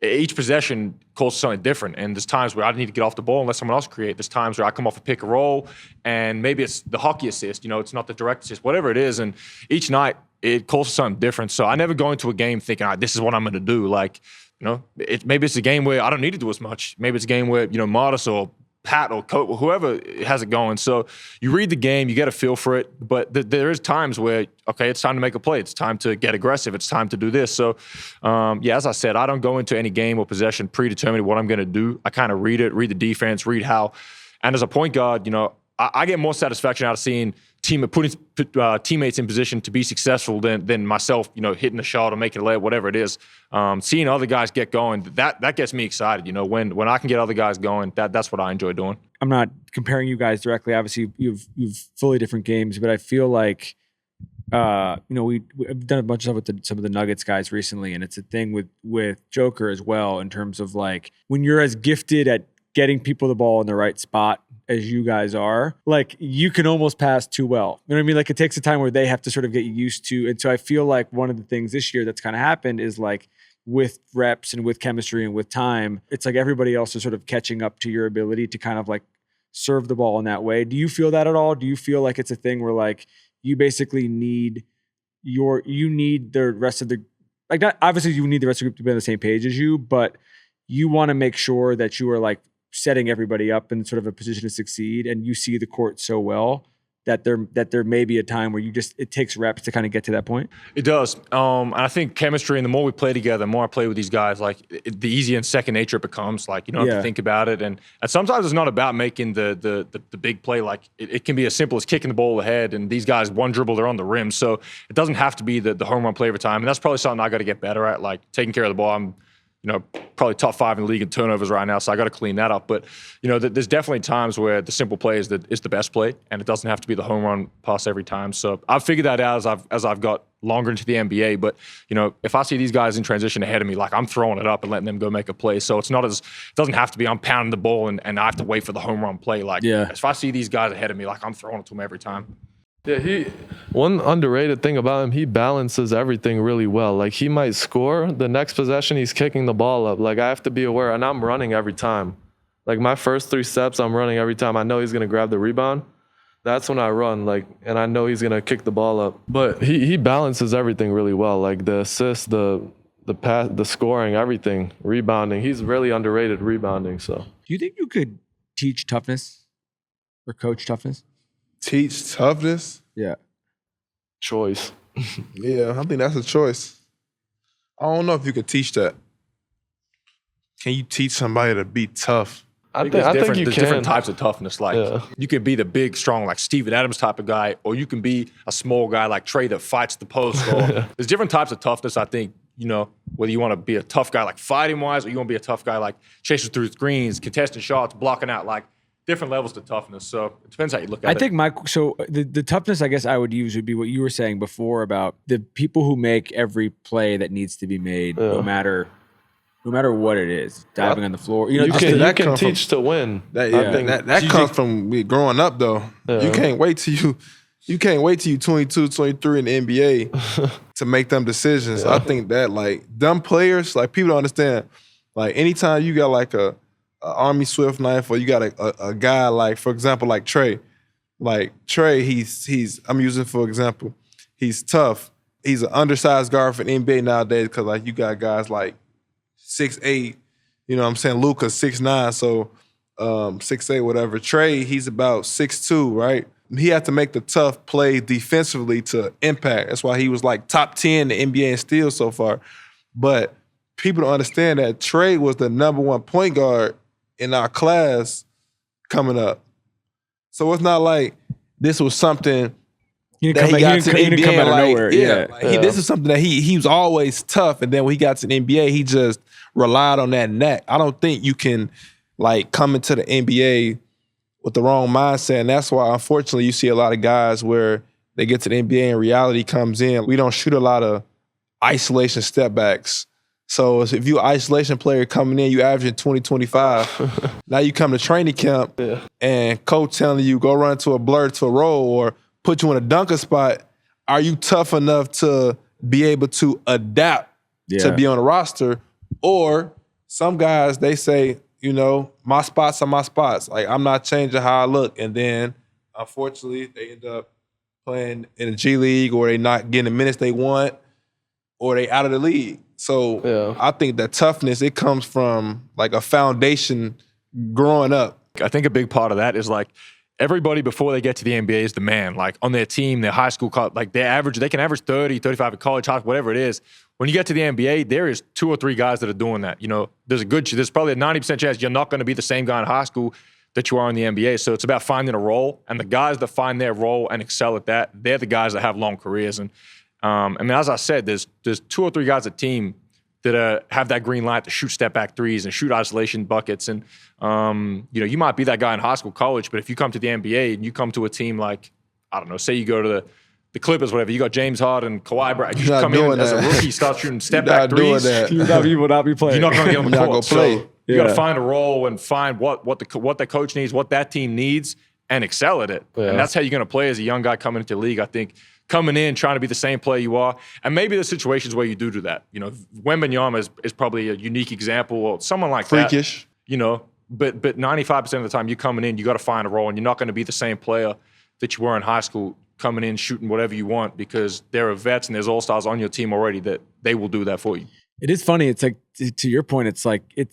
each possession calls for something different. And there's times where I need to get off the ball and let someone else create. There's times where I come off a pick and roll, and maybe it's the hockey assist, it's not the direct assist, whatever it is. And each night, it calls for something different. So I never go into a game thinking, all right, this is what I'm going to do. Like, maybe it's a game where I don't need to do as much. Maybe it's a game where, Matas or Pat or Coach, whoever has it going. So you read the game, you get a feel for it. But there is times where, okay, it's time to make a play. It's time to get aggressive. It's time to do this. So, as I said, I don't go into any game or possession predetermining what I'm going to do. I kind of read it, read the defense, read how. And as a point guard, I get more satisfaction out of seeing putting teammates in position to be successful than myself, hitting a shot or making a layup, whatever it is. Seeing other guys get going, that gets me excited. When I can get other guys going, that's what I enjoy doing. I'm not comparing you guys directly. Obviously, you've fully different games, but I feel like we've done a bunch of stuff with some of the Nuggets guys recently, and it's a thing with Joker as well in terms of like when you're as gifted at getting people the ball in the right spot as you guys are, like you can almost pass too well. You know what I mean? Like it takes a time where they have to sort of get used to. And so I feel like one of the things this year that's kind of happened is like with reps and with chemistry and with time, it's like everybody else is sort of catching up to your ability to kind of like serve the ball in that way. Do you feel that at all? Do you feel like it's a thing where like you basically need the rest of the, like not obviously you need the rest of the group to be on the same page as you, but you want to make sure that you are like setting everybody up in sort of a position to succeed, and you see the court so well that there may be a time where it takes reps to kind of get to that point? It does. And I think chemistry, and the more we play together, the more I play with these guys, like the easier and second nature it becomes. Like, you don't have to think about it. And sometimes it's not about making the big play. Like it can be as simple as kicking the ball ahead, and these guys, one dribble, they're on the rim. So it doesn't have to be the home run play every time. And that's probably something I got to get better at, like taking care of the ball. I'm probably top 5 in the league in turnovers right now, so I got to clean that up. But, there's definitely times where the simple play is the best play, and it doesn't have to be the home run pass every time. So I've figured that out as I've got longer into the NBA. But, if I see these guys in transition ahead of me, like I'm throwing it up and letting them go make a play. So it doesn't have to be I'm pounding the ball and I have to wait for the home run play. Like, if I see these guys ahead of me, like I'm throwing it to them every time. Yeah, one underrated thing about him, he balances everything really well. Like he might score, the next possession he's kicking the ball up. Like I have to be aware, and I'm running every time. Like my first 3 steps, I'm running every time. I know he's gonna grab the rebound. That's when I run, and I know he's gonna kick the ball up. But he balances everything really well. Like the assist, the pass, the scoring, everything, rebounding. He's really underrated rebounding. So Do you think you could teach toughness or coach toughness? Teach toughness? Yeah. Choice. Yeah, I think that's a choice. I don't know if you could teach that. Can you teach somebody to be tough? I think you there's can. different types of toughness. Like you could be the big, strong, like Steven Adams type of guy, or you can be a small guy like Trey that fights the post. Or there's different types of toughness. I think whether you want to be a tough guy like fighting wise, or you want to be a tough guy like chasing through screens, contesting shots, blocking out, like different levels to toughness. So it depends how you look at it. I think the toughness I guess I would use would be what you were saying before about the people who make every play that needs to be made, no matter what it is, diving on the floor. You can teach to win. That comes from me growing up though. Yeah. You can't wait till you 22, 23 in the NBA to make them decisions. I think that like dumb players, like people don't understand. Like anytime you got like a Army Swift knife, or you got a guy like, for example, like Trey. Like Trey, he's I'm using for example, he's tough. He's an undersized guard for the NBA nowadays because like you got guys like 6'8", you know what I'm saying? Luka's 6'9", so 6'8", whatever. Trey, he's about 6'2", right? He had to make the tough play defensively to impact. That's why he was like top 10 in the NBA in steals so far. But people don't understand that Trey was the #1 point guard in our class coming up. So it's not like this was something that he got to the NBA like, this is something that he was always tough, and then when he got to the NBA, he just relied on that knack. I don't think you can like come into the NBA with the wrong mindset, and that's why unfortunately you see a lot of guys where they get to the NBA and reality comes in. We don't shoot a lot of isolation step backs. So if you an isolation player coming in, you averaging 20, 25. Now you come to training camp and coach telling you go run to a blur to a roll or put you in a dunker spot. Are you tough enough to be able to adapt to be on the roster? Or some guys, they say, my spots are my spots. Like I'm not changing how I look. And then unfortunately they end up playing in the G League, or they not getting the minutes they want, or they out of the league. So I think that toughness, it comes from like a foundation growing up. I think a big part of that is like everybody before they get to the NBA is the man. Like on their team, their high school, like they can average 30, 35 at college, whatever it is. When you get to the NBA, there is 2 or 3 guys that are doing that. There's probably a 90% chance you're not going to be the same guy in high school that you are in the NBA. So it's about finding a role, and the guys that find their role and excel at that, they're the guys that have long careers. And as I said, there's 2 or 3 guys a team that have that green light to shoot step back threes and shoot isolation buckets. And you might be that guy in high school, college, but if you come to the NBA and you come to a team like, I don't know, say you go to the Clippers, whatever, you got James Harden, Kawhi Bryant, you come in as a rookie, start shooting step back threes. You will not be playing. You're not going to get on the court. Play. So you got to find a role and find what the coach needs, what that team needs, and excel at it. Yeah. And that's how you're going to play as a young guy coming into the league. I think coming in, trying to be the same player you are. And maybe there's situations where you do that. Wembanyama is probably a unique example, or someone like freakish. That. But 95% of the time you're coming in, you got to find a role, and you're not going to be the same player that you were in high school, coming in, shooting whatever you want, because there are vets and there's all-stars on your team already that they will do that for you. It is funny. It's like, to your point, it's like, can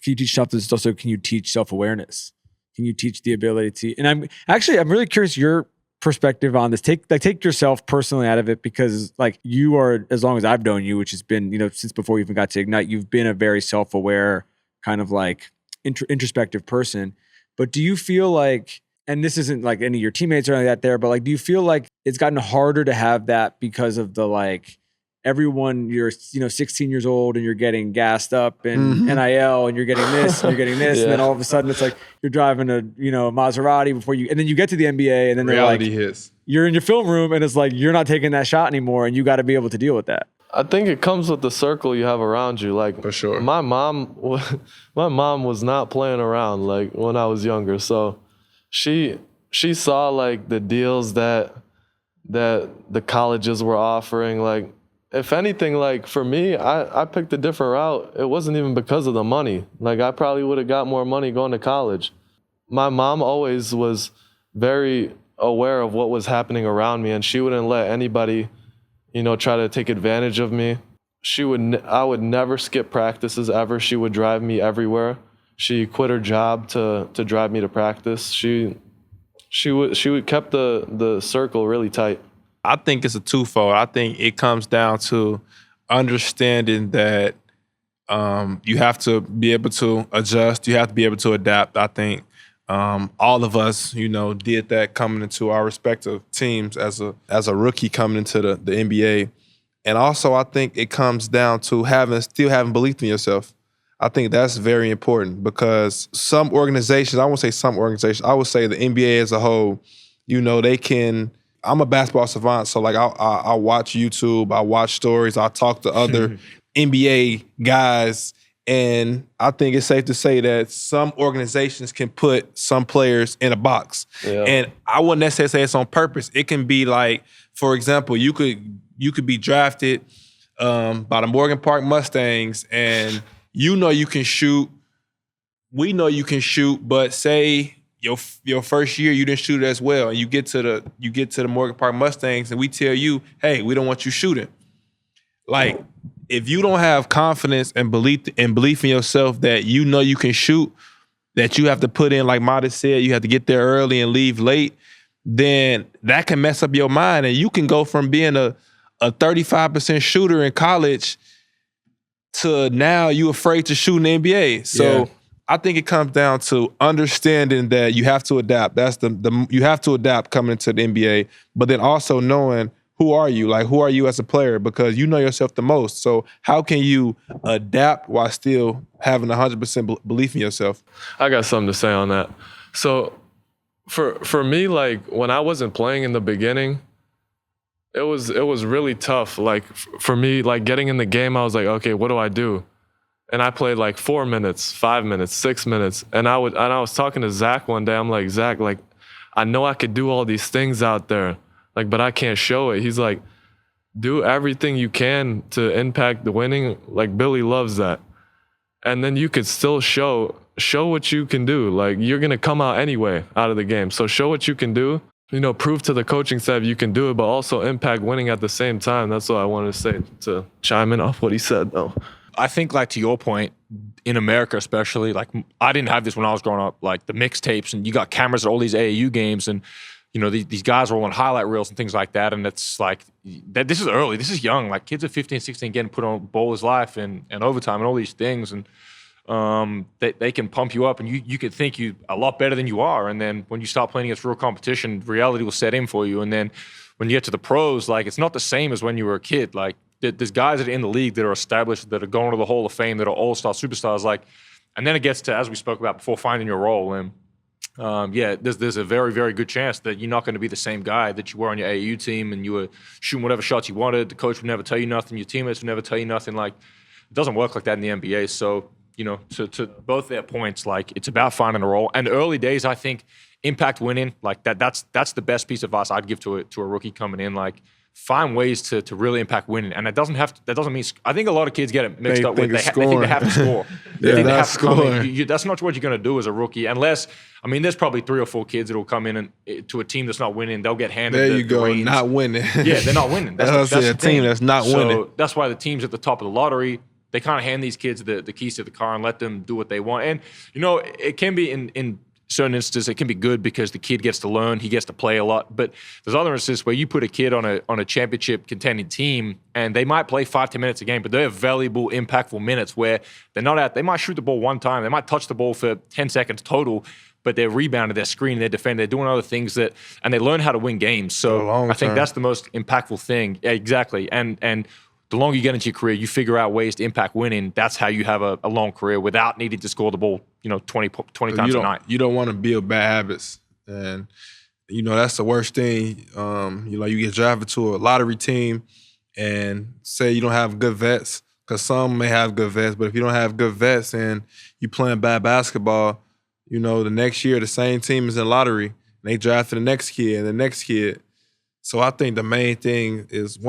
you teach toughness? Also, can you teach self-awareness? Can you teach the ability to, and I'm really curious your perspective on this. Take yourself personally out of it, because like you are, as long as I've known you, which has been, since before you even got to Ignite, you've been a very self-aware kind of like introspective person. But do you feel like, and this isn't like any of your teammates or anything like that there, but like, do you feel like it's gotten harder to have that because of the like, everyone, you're 16 years old and you're getting gassed up and NIL and you're getting this and you're getting this, and then all of a sudden it's like you're driving a Maserati and then you get to the NBA and then reality they're like, hits. You're in your film room and it's like you're not taking that shot anymore, and you got to be able to deal with that. I think it comes with the circle you have around you. Like, For sure. my mom was not playing around like when I was younger, so she saw like the deals that the colleges were offering. Like, if anything, like for me, I picked a different route. It wasn't even because of the money. Like, I probably would have got more money going to college. My mom always was very aware of what was happening around me, and she wouldn't let anybody, try to take advantage of me. I would never skip practices ever. She would drive me everywhere. She quit her job to drive me to practice. She kept the circle really tight. I think it's a twofold. I think it comes down to understanding that you have to be able to adjust. You have to be able to adapt. I think all of us, did that coming into our respective teams as a rookie coming into the NBA. And also, I think it comes down to still having belief in yourself. I think that's very important, because some organizations, I won't say some organizations, I would say the NBA as a whole, they can. I'm a basketball savant, so like I watch YouTube, I watch stories, I talk to other NBA guys, and I think it's safe to say that some organizations can put some players in a box. Yeah. And I wouldn't necessarily say it's on purpose. It can be like, for example, you could be drafted by the Morgan Park Mustangs, and you can shoot. We know you can shoot, but say your first year you didn't shoot as well, and you get to the Morgan Park Mustangs, and we tell you, hey, we don't want you shooting. Like, if you don't have confidence and belief in yourself that you can shoot, that you have to put in, like Matas said, you have to get there early and leave late, then that can mess up your mind, and you can go from being a 35% shooter in college to now you afraid to shoot in the NBA. So. Yeah. I think it comes down to understanding that you have to adapt. That's you have to adapt coming into the NBA, but then also knowing who are you? Like, who are you as a player? Because you know yourself the most. So how can you adapt while still having 100% belief in yourself? I got something to say on that. So for me, like when I wasn't playing in the beginning, it was really tough. Like for me, like getting in the game, I was like, okay, what do I do? And I played like 4 minutes, 5 minutes, 6 minutes. And I was talking to Zach one day. I'm like, Zach, like, I know I could do all these things out there, like, but I can't show it. He's like, do everything you can to impact the winning. Like, Billy loves that. And then you could still show what you can do. Like, you're going to come out anyway out of the game. So show what you can do, prove to the coaching staff you can do it, but also impact winning at the same time. That's what I wanted to say, to chime in off what he said, though. I think, like, to your point, in America especially, like, I didn't have this when I was growing up, like the mixtapes, and you got cameras at all these AAU games, and these guys are all on highlight reels and things like that, and it's like, this is early, this is young, like kids at 15, 16 getting put on Bowler's Life and overtime and all these things, and they can pump you up, and you could think you a lot better than you are, and then when you start playing against real competition, reality will set in for you, and then when you get to the pros, like, it's not the same as when you were a kid. Like, there's guys that are in the league that are established, that are going to the Hall of Fame, that are all-star superstars. Like, and then it gets to, as we spoke about before, finding your role. And there's a very, very good chance that you're not going to be the same guy that you were on your AAU team, and you were shooting whatever shots you wanted. The coach would never tell you nothing. Your teammates would never tell you nothing. Like, it doesn't work like that in the NBA. So, to both their points, like, it's about finding a role. And early days, I think, impact winning, like that's the best piece of advice I'd give to a rookie coming in. Like, find ways to really impact winning, and that doesn't mean. I think a lot of kids get it mixed up with they think they have to score. They think they have to come in. That's not what you're going to do as a rookie, unless there's probably 3 or 4 kids that will come in and to a team that's not winning. They'll get handed. There you go, reins. not winning. Yeah, they're not winning. That's a team that's not winning. So that's why the teams at the top of the lottery, they kind of hand these kids the keys to the car and let them do what they want. And it can be in certain instances it can be good because the kid gets to learn, he gets to play a lot. But there's other instances where you put a kid on a championship contending team and they might play 5-10 minutes a game, but they're valuable, impactful minutes where they're not out. They might shoot the ball one time, they might touch the ball for 10 seconds total, but they're rebounding, they're screening, they're defending, they're doing other things and they learn how to win games. So I think that's the most impactful thing. Yeah, exactly. And the longer you get into your career, you figure out ways to impact winning. That's how you have a long career without needing to score the ball, 20 times a night. You don't want to build bad habits. And, that's the worst thing. You get drafted to a lottery team and say you don't have good vets, because some may have good vets, but if you don't have good vets and you playing bad basketball, the next year the same team is in lottery and they drafted the next kid and the next kid. So I think one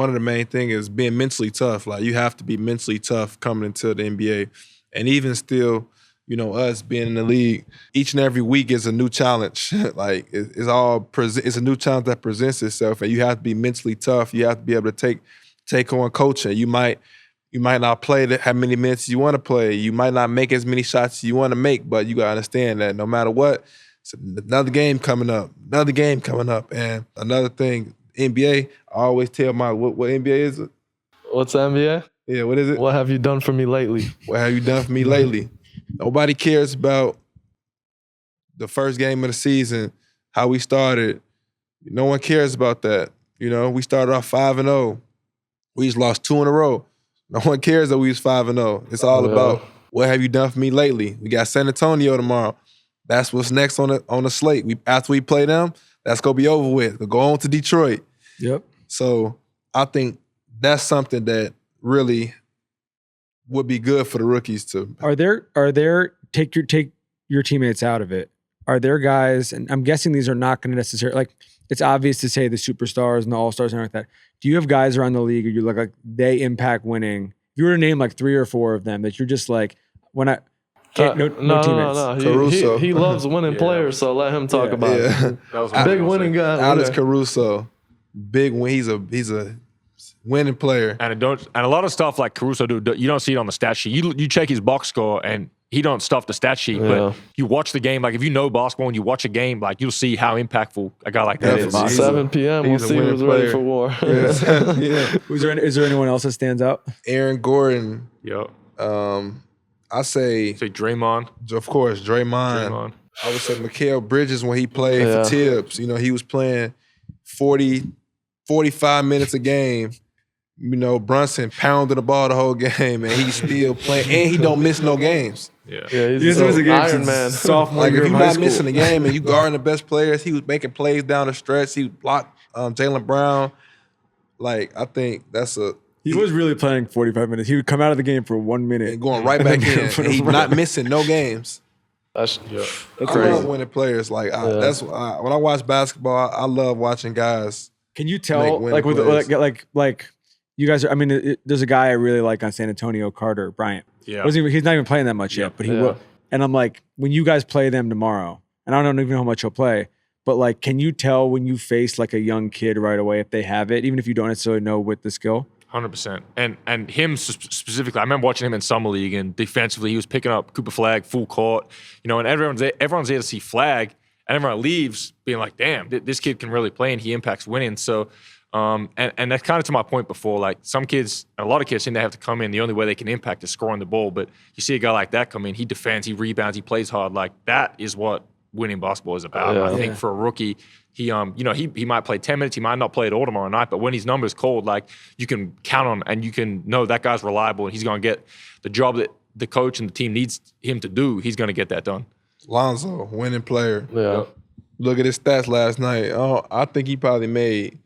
of the main things is being mentally tough. Like, you have to be mentally tough coming into the NBA. And even still, us being in the league, each and every week is a new challenge. Like, it's a new challenge that presents itself, and you have to be mentally tough. You have to be able to take on coaching. You might not play how many minutes you want to play. You might not make as many shots as you want to make, but you got to understand that no matter what, it's another game coming up. And another thing, NBA, I always tell what NBA is it? What's the NBA? Yeah, what is it? What have you done for me lately? What have you done for me lately? Nobody cares about the first game of the season, how we started. No one cares about that. We started off 5-0. We just lost 2 in a row. No one cares that we was 5-0. It's all about what have you done for me lately. We got San Antonio tomorrow. That's what's next on the slate. After we play them, that's gonna be over with. We'll go on to Detroit. Yep. So I think that's something that really would be good for the rookies to. Are there take your teammates out of it? Are there guys, and I'm guessing these are not going to necessarily, like, it's obvious to say the superstars and the all-stars and everything like that. Do you have guys around the league who you look like they impact winning? If you were to name like 3 or 4 of them that you're just like, no teammates. No. Caruso. He loves winning players, so let him talk about it. That was Big winning guy. Alex Caruso, big win. He's a winning player. And a lot of stuff like Caruso do, you don't see it on the stat sheet. You check his box score and he don't stuff the stat sheet, but you watch the game. Like, if you know basketball and you watch a game, like, you'll see how impactful a guy like that is. 7 p.m. We'll see who's ready for war. Yeah. Is there anyone else that stands out? Aaron Gordon. Yep. I say Draymond. Of course, Draymond. I would say Mikal Bridges when he played for Tibbs. He was playing 45 minutes a game. Brunson pounded the ball the whole game, and he's still playing, and he don't miss no games. Yeah, he's an Iron Man. Sophomore Like, year if of you're high not school. missing the game and you guarding the best players, he was making plays down the stretch. He blocked Jaylen Brown. Like, I think He was really playing 45 minutes. He would come out of the game for 1 minute. and going right back in. And he's not missing no games. That's I crazy. love winning players. Like, when I watch basketball, I love watching guys. Can you tell, Make winning like, plays. like you guys are, I mean, there's a guy I really like on San Antonio, Carter Bryant. Yeah. He's not even playing that much yet, but he will. And I'm like, when you guys play them tomorrow, and I don't even know how much he'll play, but like, can you tell when you face like a young kid right away if they have it, even if you don't necessarily know with the skill? 100%. And him specifically, I remember watching him in summer league, and defensively he was picking up Cooper Flag full court, and everyone's there to see Flag, and everyone leaves being like, damn, this kid can really play and he impacts winning. So and that's kind of to my point before, like, a lot of kids think they have to come in, the only way they can impact is scoring the ball, but you see a guy like that come in, he defends, he rebounds, he plays hard. Like, that is what winning basketball is about. I think for a rookie, he might play 10 minutes, he might not play it all tomorrow night, but when his number's called, like, you can count on and you can know that guy's reliable and he's going to get the job that the coach and the team needs him to do. He's going to get that done. Lonzo, winning player. Yeah. Look at his stats last night. I think he probably made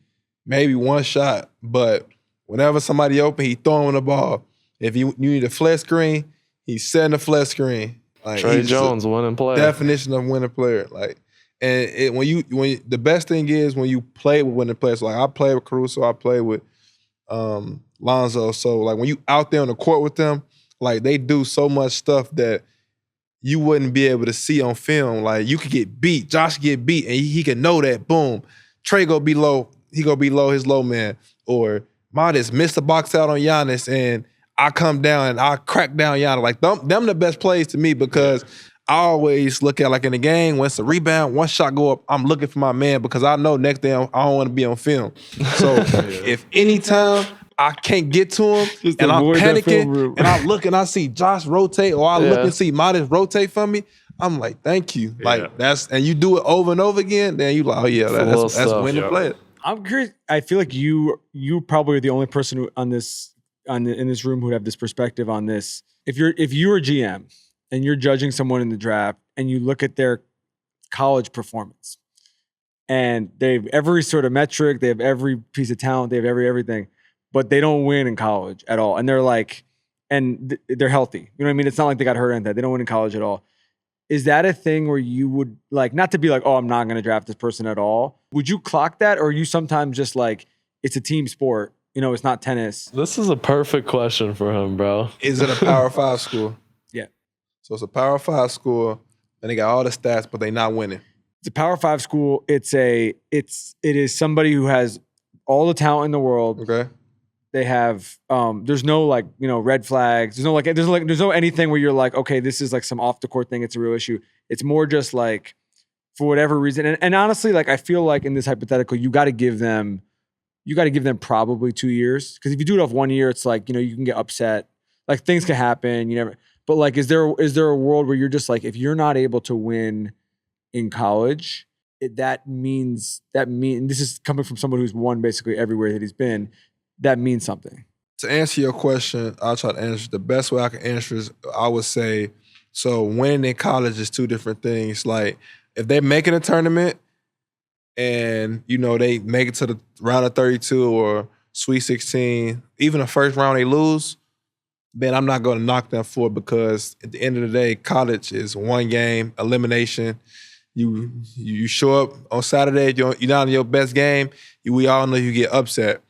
maybe 1 shot, but whenever somebody open, he throwing the ball. If you need a flat screen, he's setting a flat screen. Like, Trey Jones, winning player. Definition of winning player. Like, and when the best thing is when you play with winning players. Like, I play with Caruso, I play with Lonzo. So, like, when you out there on the court with them, like, they do so much stuff that you wouldn't be able to see on film. Like, you could get beat. Josh get beat, and he can know that. Boom. Trey go be low. He gonna be low, his low man. Or Matas missed the box out on Giannis, and I come down and I crack down Giannis. Like, them the best plays to me, because I always look at, like, in the game, once a rebound, one shot go up, I'm looking for my man because I know next day I don't want to be on film. So if anytime I can't get to him Just and I'm avoid that film panicking room. and I look and I see Josh rotate or I look and see Matas rotate for me, I'm like, thank you. Like, and you do it over and over again, then you like, oh yeah, that's when to play it. I'm curious. I feel like you probably are the only person who in this room who would have this perspective on this. If you're a GM and you're judging someone in the draft and you look at their college performance and they have every sort of metric, they have every piece of talent, they have everything, but they don't win in college at all. And they're like, they're healthy. You know what I mean? It's not like they got hurt or anything. They don't win in college at all. Is that a thing where you would like, not to be like, oh, I'm not going to draft this person at all? Would you clock that? Or are you sometimes just like, it's a team sport, you know, it's not tennis? This is a perfect question for him, bro. Is it a Power 5 school? Yeah. So it's a Power 5 school and they got all the stats, but they not winning. It's a Power 5 school. It is somebody who has all the talent in the world. Okay. They have there's no like, you know, red flags. There's no anything where you're like, okay, this is like some off the court thing. It's a real issue. It's more just like, for whatever reason. And honestly, like, I feel like in this hypothetical, you got to give them probably 2 years. Because if you do it off 1 year, it's like, you know, you can get upset. Like, things can happen. You never. But like, is there a world where you're just like, if you're not able to win in college, that means this is coming from someone who's won basically everywhere that he's been. That means something. To answer your question, I'll try to answer the best way I can answer is I would say, so winning in college is two different things. Like, if they're making a tournament and, you know, they make it to the round of 32 or Sweet 16, even the first round they lose, then I'm not going to knock them for it because at the end of the day, college is one game, elimination. You show up on Saturday, you're not in your best game, we all know you get upset.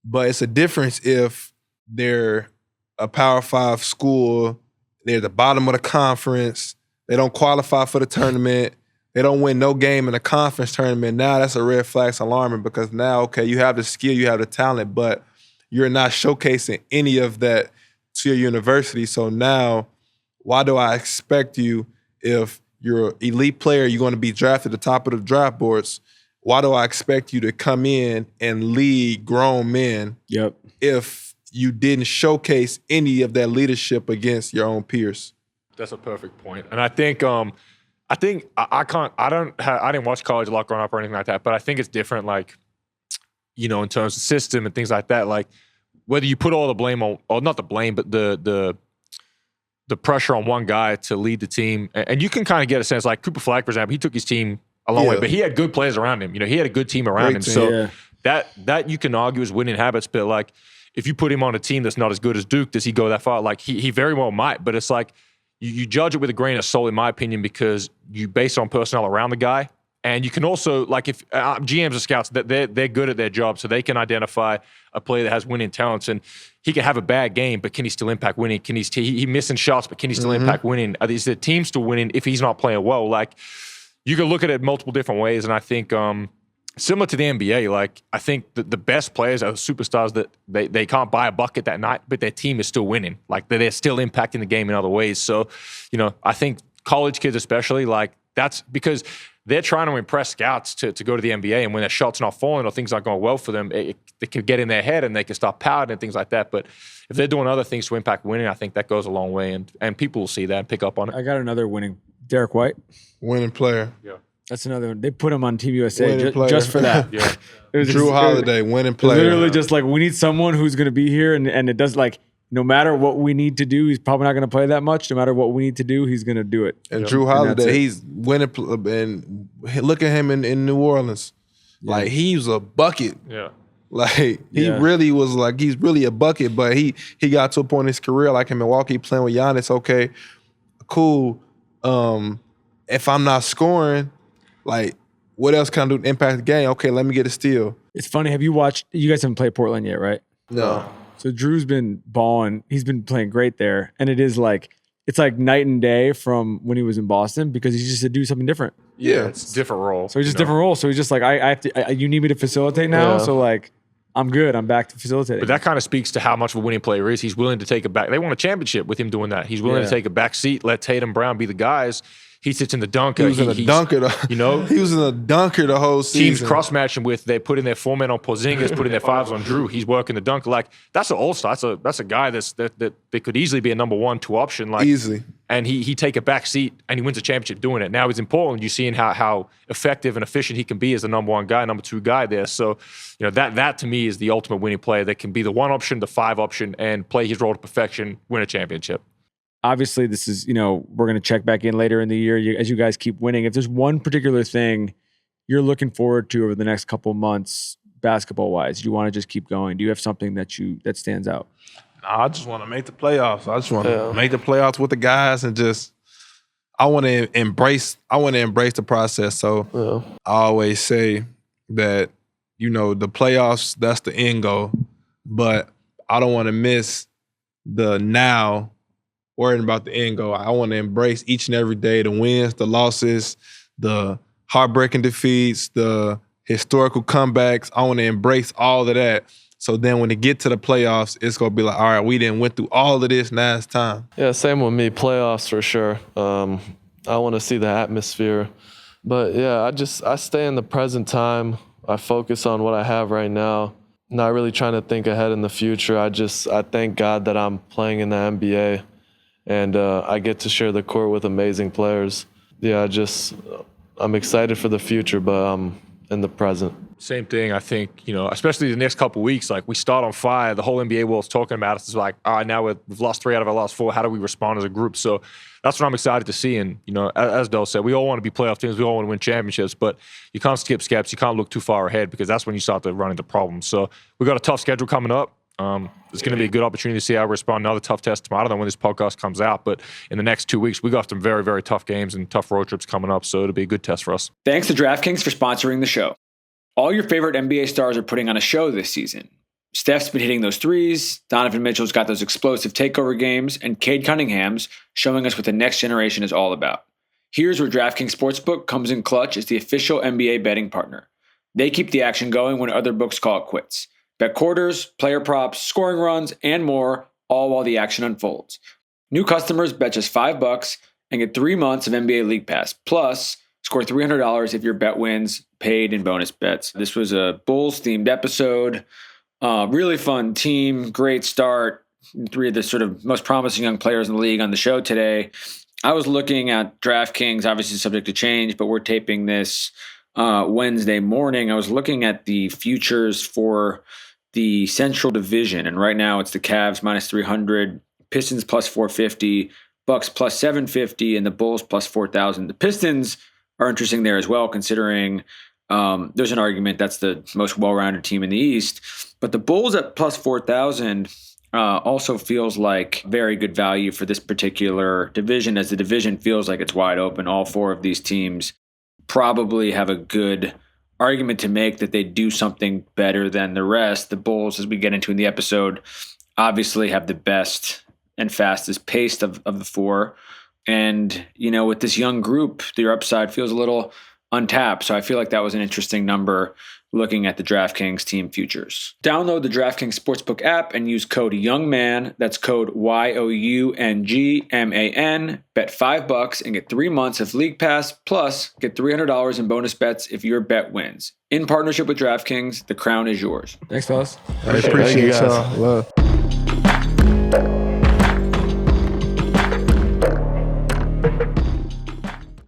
But it's a difference if they're a Power 5 school, they're at the bottom of the conference, they don't qualify for the tournament, they don't win no game in the conference tournament. Now that's a red flag, it's alarming because now, okay, you have the skill, you have the talent, but you're not showcasing any of that to your university. So now, why do I expect you, if you're an elite player, you're going to be drafted at the top of the draft boards, why do I expect you to come in and lead grown men if you didn't showcase any of that leadership against your own peers? That's a perfect point. And I think I didn't watch college a lot growing up or anything like that, but I think it's different, like, you know, in terms of system and things like that. Like, whether you put all the blame on, or not the blame, but the pressure on one guy to lead the team. And you can kind of get a sense, like Cooper Flag, for example, he took his team a long way, but he had good players around him. You know, he had a good team around him. So that you can argue is winning habits. But like, if you put him on a team that's not as good as Duke, does he go that far? Like, he very well might. But it's like, you judge it with a grain of salt, in my opinion, because you base it on personnel around the guy. And you can also, like, if GMs or scouts, they're good at their job, so they can identify a player that has winning talents, and he can have a bad game, but can he still impact winning? Can he missing shots, but can he still impact winning? Is the team still winning if he's not playing well? Like, you can look at it multiple different ways, and I think similar to the NBA, like, I think the best players are superstars that they can't buy a bucket that night, but their team is still winning. Like, they're still impacting the game in other ways. So, you know, I think college kids especially, like, that's because they're trying to impress scouts to go to the NBA, and when their shot's not falling or things aren't going well for them, they can get in their head and they can start pouting and things like that. But if they're doing other things to impact winning, I think that goes a long way, and people will see that and pick up on it. I got another winning. Derek White. Winning player. Yeah. That's another one. They put him on Team USA just for that. Yeah. Drew Holiday, winning player. Literally just like, we need someone who's going to be here, and it does, like, no matter what we need to do, he's probably not going to play that much. No matter what we need to do, he's going to do it. And Drew Holiday, he's winning, and look at him in New Orleans. Yeah. Like, he's a bucket. Yeah. Like, he really was like, he's really a bucket, but he got to a point in his career, like in Milwaukee, playing with Giannis. Okay, cool. If I'm not scoring, like, what else can I do to impact the game? Okay, let me get a steal. It's funny. Have you watched? You guys haven't played Portland yet, right? No. So Drew's been balling. He's been playing great there, and it's like night and day from when he was in Boston, because he's just to do something different. Yeah, it's a different role. So he's just different role. So he's just like, I have to. You need me to facilitate now. Yeah. So like, I'm good. I'm back to facilitating. But that kind of speaks to how much of a winning player is. He's willing to take a back. They won a championship with him doing that. He's willing to take a back seat, let Tatum, Brown be the guys. He sits in the dunker. He was in the dunker. You know, he was in the dunker the whole season. Teams cross-matching with, they put in their 4-man on Porzingis, put in their 5s on Drew. He's working the dunker. Like, that's an all-star. That's a guy that could easily be a number 1-2 option. Like, easily. And he take a back seat and he wins a championship doing it. Now he's in Portland. You're seeing how effective and efficient he can be as the number 1 guy, number 2 guy there. So, you know, that to me is the ultimate winning player that can be the 1 option, the 5 option, and play his role to perfection, win a championship. Obviously, this is, we're going to check back in later in the year as you guys keep winning. If there's one particular thing you're looking forward to over the next couple of months, basketball-wise, you want to just keep going? Do you have something that stands out? I just want to make the playoffs. I just want to make the playoffs with the guys and just I want to embrace the process. So I always say that, the playoffs, that's the end goal. But I don't want to miss the now worrying about the end goal. I want to embrace each and every day, the wins, the losses, the heartbreaking defeats, the historical comebacks. I want to embrace all of that. So then when it get to the playoffs, it's going to be like, all right, we didn't went through all of this, now it's time. Yeah, same with me. Playoffs for sure. I want to see the atmosphere. But yeah, I stay in the present time. I focus on what I have right now. Not really trying to think ahead in the future. I thank God that I'm playing in the NBA and I get to share the court with amazing players. Yeah, I'm excited for the future, but I'm in the present. Same thing, I think, especially the next couple of weeks, like we start on fire. The whole NBA world's talking about us. It's like, all right, now we've lost 3 out of our last 4. How do we respond as a group? So that's what I'm excited to see. And, as Del said, we all want to be playoff teams. We all want to win championships, but you can't skip steps. You can't look too far ahead because that's when you start to run into problems. So we got a tough schedule coming up. It's going to be a good opportunity to see how we respond. Another tough test tomorrow. I don't know when this podcast comes out, but in the next 2 weeks, we got some very, very tough games and tough road trips coming up. So it'll be a good test for us. Thanks to DraftKings for sponsoring the show. All your favorite NBA stars are putting on a show this season. Steph's been hitting those threes, Donovan Mitchell's got those explosive takeover games, and Cade Cunningham's showing us what the next generation is all about. Here's where DraftKings Sportsbook comes in clutch as the official NBA betting partner. They keep the action going when other books call it quits. Bet quarters, player props, scoring runs, and more, all while the action unfolds. New customers bet just $5 and get 3 months of NBA League Pass. Plus, score $300 if your bet wins, paid in bonus bets. This was a Bulls-themed episode. Really fun team, great start. 3 of the sort of most promising young players in the league on the show today. I was looking at DraftKings, obviously subject to change, but we're taping this Wednesday morning. I was looking at the futures for the Central Division, and right now it's the Cavs minus 300, Pistons plus 450, Bucks plus 750, and the Bulls plus 4,000. The Pistons are interesting there as well, considering there's an argument that's the most well-rounded team in the East. But the Bulls at plus 4,000 also feels like very good value for this particular division, as the division feels like it's wide open. All 4 of these teams probably have a good argument to make that they do something better than the rest. The Bulls, as we get into in the episode, obviously have the best and fastest pace of the 4. And, with this young group, their upside feels a little untapped. So I feel like that was an interesting number looking at the DraftKings team futures. Download the DraftKings Sportsbook app and use code YOUNGMAN. That's code YOUNGMAN. Bet $5 and get 3 months of League Pass. Plus, get $300 in bonus bets if your bet wins. In partnership with DraftKings, the crown is yours. Thanks, fellas. I appreciate you guys. y'all. Love.